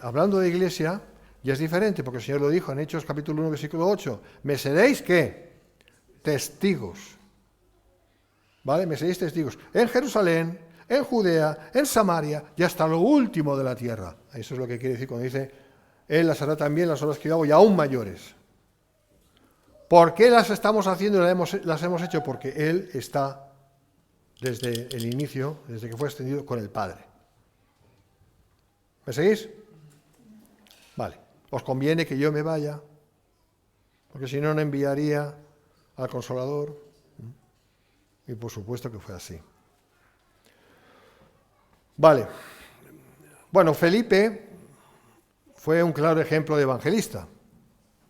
[SPEAKER 1] hablando de iglesia, ya es diferente, porque el Señor lo dijo en Hechos capítulo 1, versículo 8. ¿Me seréis qué? Testigos. ¿Vale? Me seréis testigos. En Jerusalén, en Judea, en Samaria y hasta lo último de la tierra. Eso es lo que quiere decir cuando dice, Él las hará también las obras que yo hago y aún mayores. ¿Por qué las estamos haciendo y las hemos hecho? Porque Él está desde el inicio, desde que fue extendido, con el Padre. ¿Me seguís? Vale. Os conviene que yo me vaya, porque si no, no enviaría al Consolador. Y por supuesto que fue así. Vale. Bueno, Felipe fue un claro ejemplo de evangelista.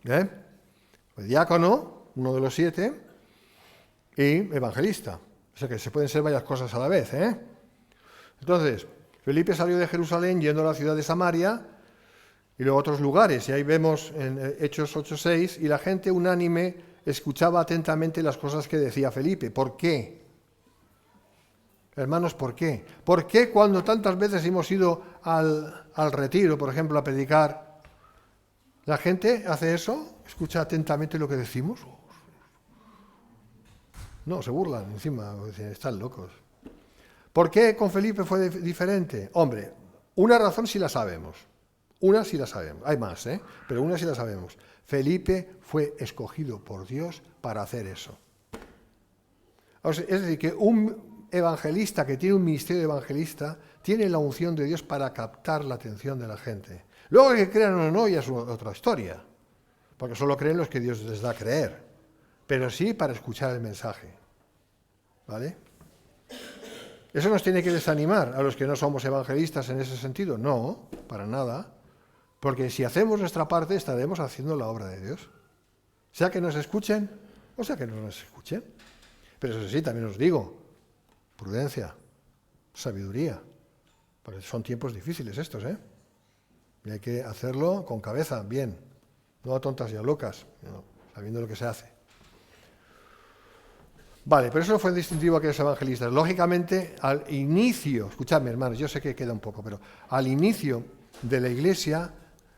[SPEAKER 1] Fue diácono, uno de los 7, y evangelista. O sea que se pueden ser varias cosas a la vez. Entonces, Felipe salió de Jerusalén yendo a la ciudad de Samaria y luego a otros lugares. Y ahí vemos en Hechos 8:6, y la gente unánime escuchaba atentamente las cosas que decía Felipe. ¿Por qué? Hermanos, ¿por qué? ¿Por qué cuando tantas veces hemos ido al retiro, por ejemplo, a predicar, la gente hace eso? ¿Escucha atentamente lo que decimos? No, se burlan encima, dicen, están locos. ¿Por qué con Felipe fue diferente? Hombre, una razón sí la sabemos. Una sí la sabemos. Hay más, pero una sí la sabemos. Felipe fue escogido por Dios para hacer eso. O sea, es decir, que un evangelista que tiene un ministerio de evangelista tiene la unción de Dios para captar la atención de la gente. Luego que crean o no ya es otra historia, porque solo creen los que Dios les da a creer, pero sí para escuchar el mensaje. ¿Vale? ¿Eso nos tiene que desanimar a los que no somos evangelistas en ese sentido? No, para nada, porque si hacemos nuestra parte estaremos haciendo la obra de Dios. Sea que nos escuchen o sea que no nos escuchen. Pero eso sí, también os digo, prudencia, sabiduría, porque son tiempos difíciles estos, y hay que hacerlo con cabeza, bien, no a tontas y a locas, no, sabiendo lo que se hace. Vale, pero eso no fue distintivo a aquellos evangelistas. Lógicamente, al inicio, escuchadme hermanos, yo sé que queda un poco, pero al inicio de la Iglesia,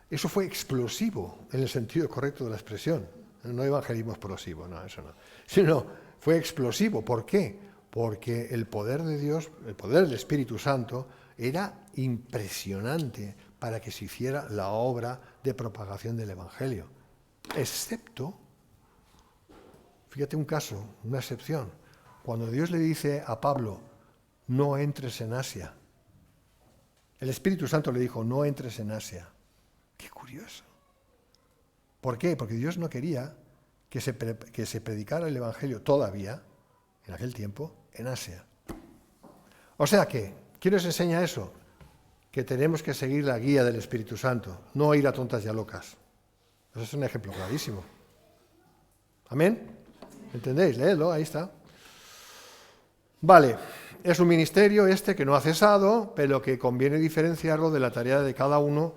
[SPEAKER 1] eso fue explosivo, en el sentido correcto de la expresión. No evangelismo explosivo, no, eso no. Sino fue explosivo. ¿Por qué? Porque el poder de Dios, el poder del Espíritu Santo, era impresionante para que se hiciera la obra de propagación del Evangelio. Excepto, fíjate un caso, una excepción, cuando Dios le dice a Pablo, no entres en Asia. El Espíritu Santo le dijo, no entres en Asia. Qué curioso. ¿Por qué? Porque Dios no quería que se predicara el Evangelio todavía, en aquel tiempo, en Asia. O sea que, ¿quién nos enseña eso? Que tenemos que seguir la guía del Espíritu Santo, no ir a tontas y a locas. Eso es un ejemplo clarísimo. ¿Amén? ¿Entendéis? Léelo, ahí está. Vale, es un ministerio que no ha cesado, pero que conviene diferenciarlo de la tarea de cada uno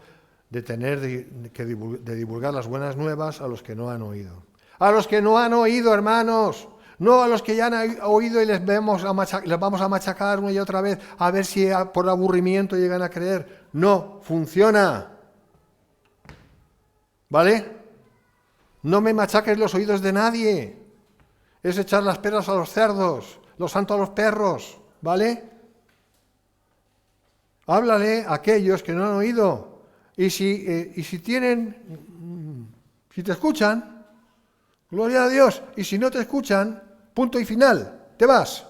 [SPEAKER 1] de de divulgar las buenas nuevas a los que no han oído. A los que no han oído, hermanos, no a los que ya han oído y les vamos a machacar una y otra vez a ver si por aburrimiento llegan a creer. No, funciona. ¿Vale? No me machaques los oídos de nadie. Es echar las peras a los cerdos, los santos a los perros, ¿vale? Háblale a aquellos que no han oído. Y si te escuchan, gloria a Dios. Y si no te escuchan, punto y final, te vas.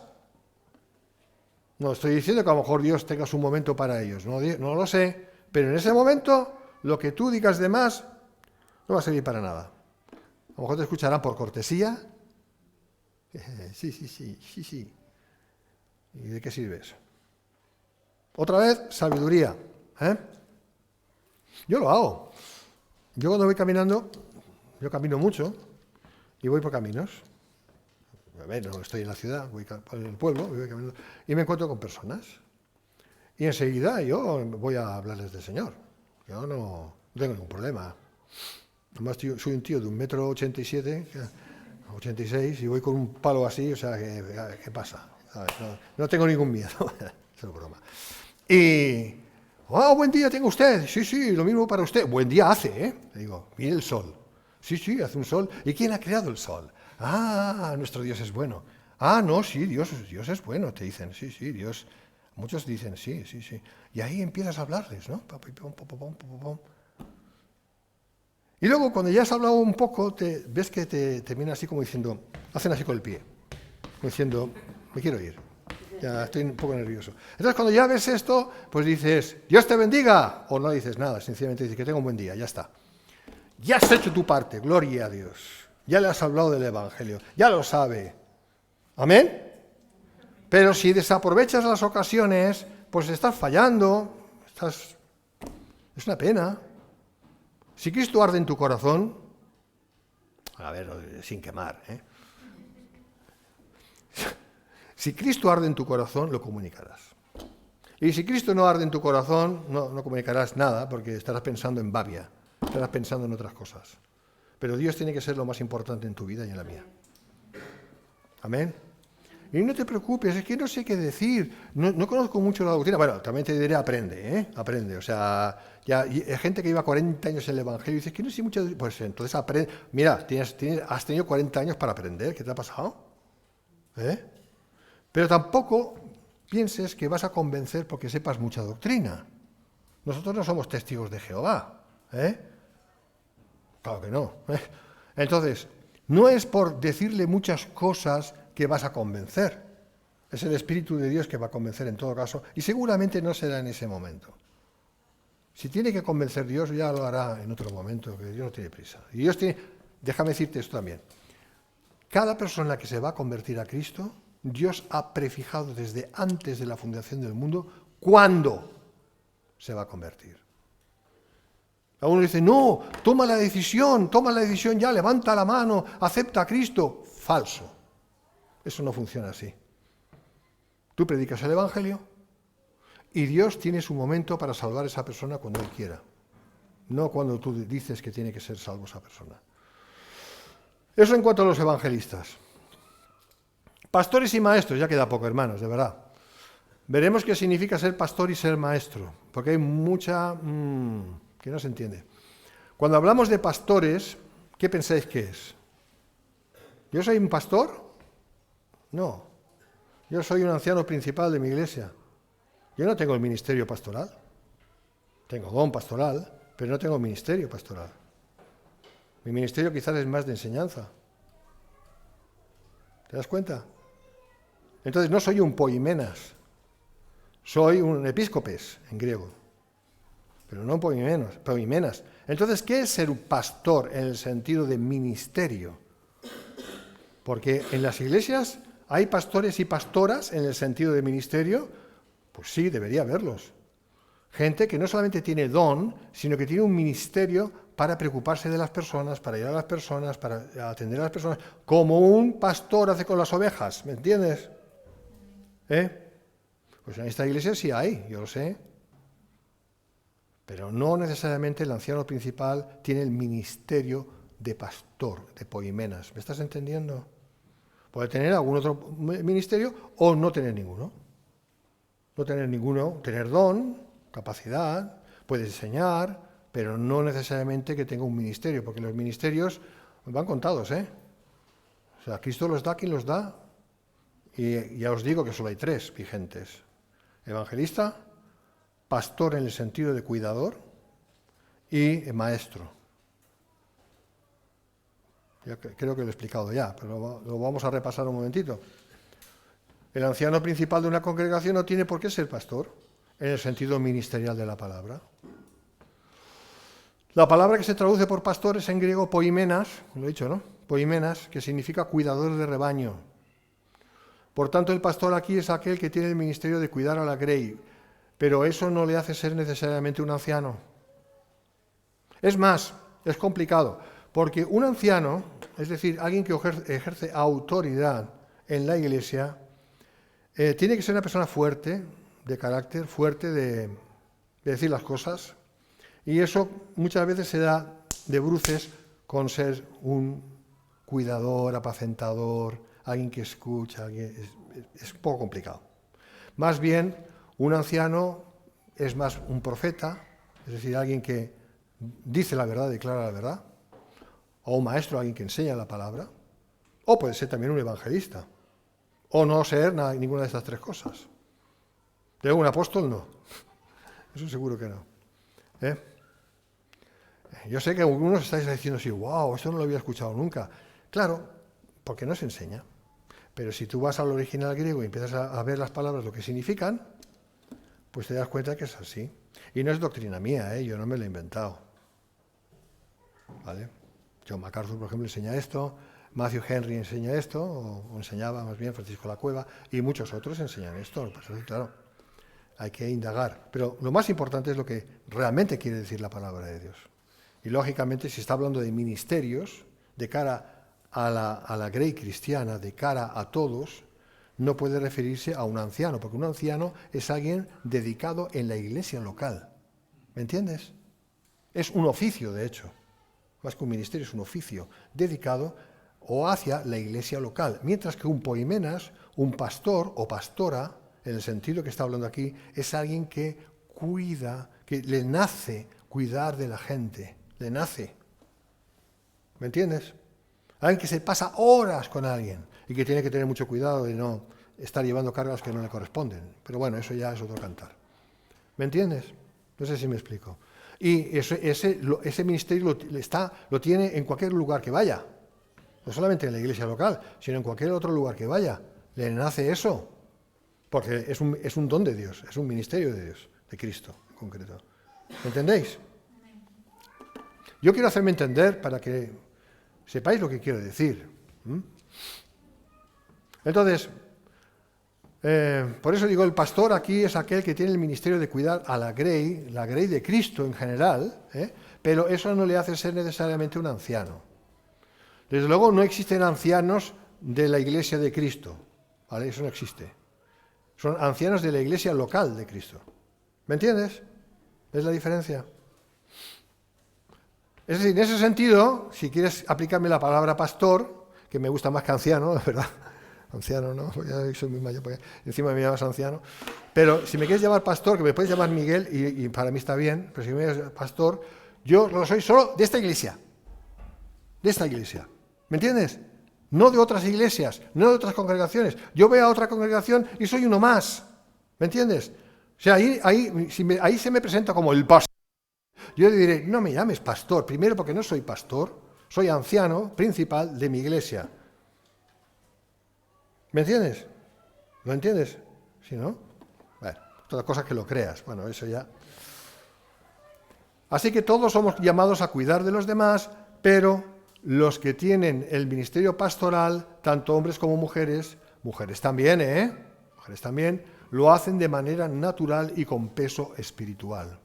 [SPEAKER 1] No estoy diciendo que a lo mejor Dios tenga su momento para ellos, no lo sé, pero en ese momento lo que tú digas de más no va a servir para nada. A lo mejor te escucharán por cortesía. Sí. ¿Y de qué sirve eso? Otra vez, sabiduría. Yo lo hago. Yo cuando voy caminando, yo camino mucho y voy por caminos. a ver, no estoy en la ciudad, voy en el pueblo, voy caminando, y me encuentro con personas. Y enseguida yo voy a hablarles del Señor. Yo no tengo ningún problema. Además, soy un tío de 1,87 m, 86, y voy con un palo así, o sea, ¿qué pasa? No tengo ningún miedo. Es broma. Y, buen día tenga usted. Sí, sí, lo mismo para usted. Buen día hace, ¿eh? Le digo, mire el sol. Sí, sí, hace un sol. ¿Y quién ha creado el sol? Nuestro Dios es bueno. No, sí, Dios es bueno, te dicen. Sí, sí, Dios. Muchos dicen, sí, sí, sí. Y ahí empiezas a hablarles, ¿no? Y luego, cuando ya has hablado un poco, ves que te vienen así como diciendo, hacen así con el pie, como diciendo, me quiero ir, ya estoy un poco nervioso. Entonces, cuando ya ves esto, pues dices, Dios te bendiga, o no dices nada, sencillamente dices que tenga un buen día, ya está. Ya has hecho tu parte, gloria a Dios. Ya le has hablado del Evangelio, ya lo sabe. ¿Amén? Pero si desaprovechas las ocasiones, pues estás fallando, es una pena. Si Cristo arde en tu corazón, a ver, sin quemar, si Cristo arde en tu corazón, lo comunicarás. Y si Cristo no arde en tu corazón, no comunicarás nada, porque estarás pensando en babia, estarás pensando en otras cosas. Pero Dios tiene que ser lo más importante en tu vida y en la mía. Amén. Y no te preocupes, es que no sé qué decir, no conozco mucho la doctrina. Bueno, también te diré, aprende. O sea, ya hay gente que lleva 40 años en el Evangelio y dices que no sé mucho, pues entonces aprende. Mira, has tenido 40 años para aprender, ¿qué te ha pasado? Pero tampoco pienses que vas a convencer porque sepas mucha doctrina. Nosotros no somos testigos de Jehová, Claro que no. Entonces, no es por decirle muchas cosas que vas a convencer. Es el Espíritu de Dios que va a convencer en todo caso, y seguramente no será en ese momento. Si tiene que convencer Dios, ya lo hará en otro momento, que Dios no tiene prisa. Y Dios tiene, déjame decirte esto también, cada persona que se va a convertir a Cristo, Dios ha prefijado desde antes de la fundación del mundo cuándo se va a convertir. Algunos dicen, no, toma la decisión ya, levanta la mano, acepta a Cristo. Falso. Eso no funciona así. Tú predicas el Evangelio y Dios tiene su momento para salvar a esa persona cuando Él quiera. No cuando tú dices que tiene que ser salvo esa persona. Eso en cuanto a los evangelistas. Pastores y maestros, ya queda poco, hermanos, de verdad. Veremos qué significa ser pastor y ser maestro, porque hay mucha que no se entiende. Cuando hablamos de pastores, ¿qué pensáis que es? ¿Yo soy un pastor? No. Yo soy un anciano principal de mi iglesia. Yo no tengo el ministerio pastoral. Tengo don pastoral, pero no tengo ministerio pastoral. Mi ministerio quizás es más de enseñanza. ¿Te das cuenta? Entonces no soy un poimenas. Soy un episcopes en griego. Pero no un poimenas. Entonces, ¿qué es ser un pastor en el sentido de ministerio? Porque en las iglesias hay pastores y pastoras en el sentido de ministerio. Pues sí, debería haberlos. Gente que no solamente tiene don, sino que tiene un ministerio para preocuparse de las personas, para ayudar a las personas, para atender a las personas, como un pastor hace con las ovejas, ¿me entiendes? Pues en esta iglesia sí hay, yo lo sé. Pero no necesariamente el anciano principal tiene el ministerio de pastor, de poimenas. ¿Me estás entendiendo? Puede tener algún otro ministerio o no tener ninguno. No tener ninguno, tener don, capacidad, puede enseñar, pero no necesariamente que tenga un ministerio, porque los ministerios van contados, O sea, Cristo los da quien los da, y ya os digo que solo hay 3 vigentes. Evangelista, pastor en el sentido de cuidador y maestro. Yo creo que lo he explicado ya, pero lo vamos a repasar un momentito. El anciano principal de una congregación no tiene por qué ser pastor, en el sentido ministerial de la palabra. La palabra que se traduce por pastor es en griego poimenas, lo he dicho, ¿no? Poimenas, que significa cuidador de rebaño. Por tanto, el pastor aquí es aquel que tiene el ministerio de cuidar a la grey, pero eso no le hace ser necesariamente un anciano. Es más, es complicado, porque un anciano, es decir, alguien que ejerce autoridad en la iglesia, tiene que ser una persona fuerte, de carácter, fuerte de decir las cosas, y eso muchas veces se da de bruces con ser un cuidador, apacentador, alguien que escucha, es un poco complicado. Más bien, un anciano es más un profeta, es decir, alguien que dice la verdad, declara la verdad, o un maestro, alguien que enseña la palabra, o puede ser también un evangelista, o no ser ninguna de estas tres cosas. ¿Tengo un apóstol? No. Eso seguro que no. Yo sé que algunos estáis diciendo así, wow, esto no lo había escuchado nunca. Claro, porque no se enseña. Pero si tú vas al original griego y empiezas a ver las palabras, lo que significan, pues te das cuenta que es así. Y no es doctrina mía, yo no me lo he inventado. ¿Vale? John MacArthur, por ejemplo, enseña esto, Matthew Henry enseña esto, o enseñaba más bien Francisco La Cueva, y muchos otros enseñan esto. Claro, hay que indagar. Pero lo más importante es lo que realmente quiere decir la palabra de Dios. Y lógicamente, si está hablando de ministerios, de cara a la grey cristiana, de cara a todos, no puede referirse a un anciano, porque un anciano es alguien dedicado en la iglesia local. ¿Me entiendes? Es un oficio, de hecho. Más que un ministerio, es un oficio dedicado o hacia la iglesia local. Mientras que un poimenas, un pastor o pastora, en el sentido que está hablando aquí, es alguien que cuida, que le nace cuidar de la gente. Le nace. ¿Me entiendes? Alguien que se pasa horas con alguien y que tiene que tener mucho cuidado de no estar llevando cargas que no le corresponden. Pero bueno, eso ya es otro cantar. ¿Me entiendes? No sé si me explico. Y ese ministerio lo tiene en cualquier lugar que vaya. No solamente en la iglesia local, sino en cualquier otro lugar que vaya. Le nace eso. Porque es un don de Dios, es un ministerio de Dios, de Cristo en concreto. ¿Me entendéis? Yo quiero hacerme entender para que sepáis lo que quiero decir. Entonces, por eso digo, el pastor aquí es aquel que tiene el ministerio de cuidar a la grey de Cristo en general, pero eso no le hace ser necesariamente un anciano. Desde luego no existen ancianos de la iglesia de Cristo, ¿vale? Eso no existe. Son ancianos de la iglesia local de Cristo. ¿Me entiendes? ¿Ves la diferencia? Es decir, en ese sentido, si quieres aplicarme la palabra pastor, que me gusta más que anciano, la verdad, anciano no, ya soy muy mayor, porque encima me llamas anciano, pero si me quieres llamar pastor, que me puedes llamar Miguel, y para mí está bien, pero si me llamas pastor, yo lo soy solo de esta iglesia, ¿me entiendes? No de otras iglesias, no de otras congregaciones. Yo veo a otra congregación y soy uno más, ¿me entiendes? O sea, ahí se me presenta como el pastor. Yo le diré, no me llames pastor, primero porque no soy pastor, soy anciano principal de mi iglesia. ¿Me entiendes? ¿Lo entiendes? ¿Sí, no? Bueno, todas cosas que lo creas, bueno, eso ya. Así que todos somos llamados a cuidar de los demás, pero los que tienen el ministerio pastoral, tanto hombres como mujeres también, mujeres también, lo hacen de manera natural y con peso espiritual.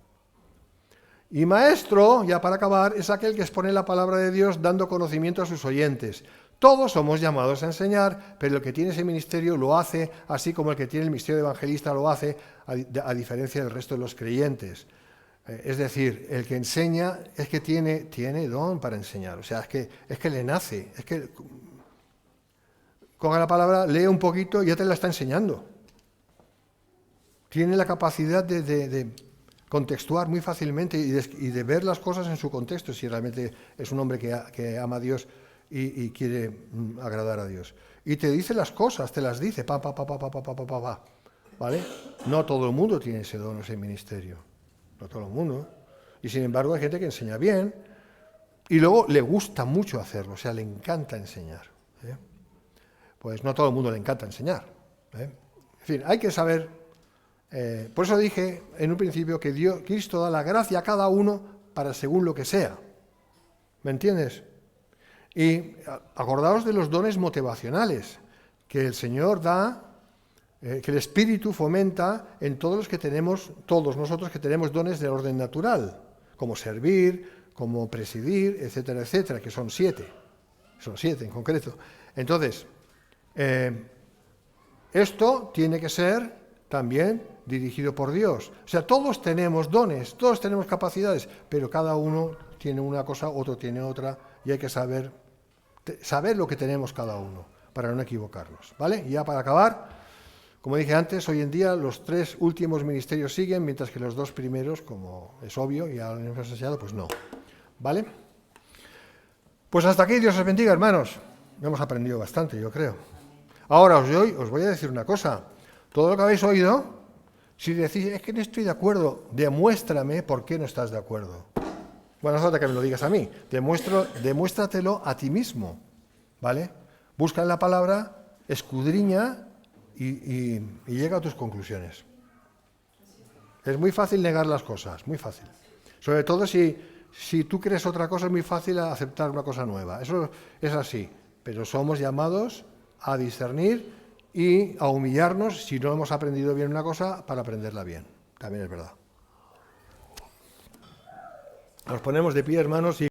[SPEAKER 1] Y maestro, ya para acabar, es aquel que expone la palabra de Dios dando conocimiento a sus oyentes. Todos somos llamados a enseñar, pero el que tiene ese ministerio lo hace, así como el que tiene el ministerio de evangelista lo hace, a diferencia del resto de los creyentes. Es decir, el que enseña es que tiene don para enseñar, o sea, es que le nace, es que con la palabra lee un poquito y ya te la está enseñando. Tiene la capacidad de contextuar muy fácilmente y de ver las cosas en su contexto, si realmente es un hombre que ama a Dios y quiere agradar a Dios. Y te dice las cosas, te las dice, ¿vale? No todo el mundo tiene ese don, ese ministerio, no todo el mundo. Y sin embargo hay gente que enseña bien y luego le gusta mucho hacerlo, o sea, le encanta enseñar. Pues no a todo el mundo le encanta enseñar. En fin, hay que saber. Por eso dije en un principio que Cristo da la gracia a cada uno para según lo que sea. ¿Me entiendes? Y acordaos de los dones motivacionales que el Señor da, que el Espíritu fomenta en todos nosotros que tenemos dones de orden natural, como servir, como presidir, etcétera, etcétera, que son 7. Son 7 en concreto. Entonces, Esto tiene que ser también dirigido por Dios. O sea, todos tenemos dones, todos tenemos capacidades, pero cada uno tiene una cosa, otro tiene otra, y hay que saber lo que tenemos cada uno, para no equivocarnos, ¿vale? Y ya para acabar, como dije antes, hoy en día los 3 últimos ministerios siguen, mientras que los 2 primeros, como es obvio, y ya lo hemos enseñado, pues no, ¿vale? Pues hasta aquí, Dios os bendiga, hermanos. Hemos aprendido bastante, yo creo. Ahora os voy a decir una cosa. Todo lo que habéis oído, si decís, es que no estoy de acuerdo, demuéstrame por qué no estás de acuerdo. Bueno, no hace falta que me lo digas a mí, demuéstratelo a ti mismo, ¿vale? Busca en la palabra, escudriña y llega a tus conclusiones. Es muy fácil negar las cosas, muy fácil. Sobre todo si tú crees otra cosa, es muy fácil aceptar una cosa nueva. Eso es así, pero somos llamados a discernir y a humillarnos si no hemos aprendido bien una cosa para aprenderla bien. También es verdad. Nos ponemos de pie, hermanos, y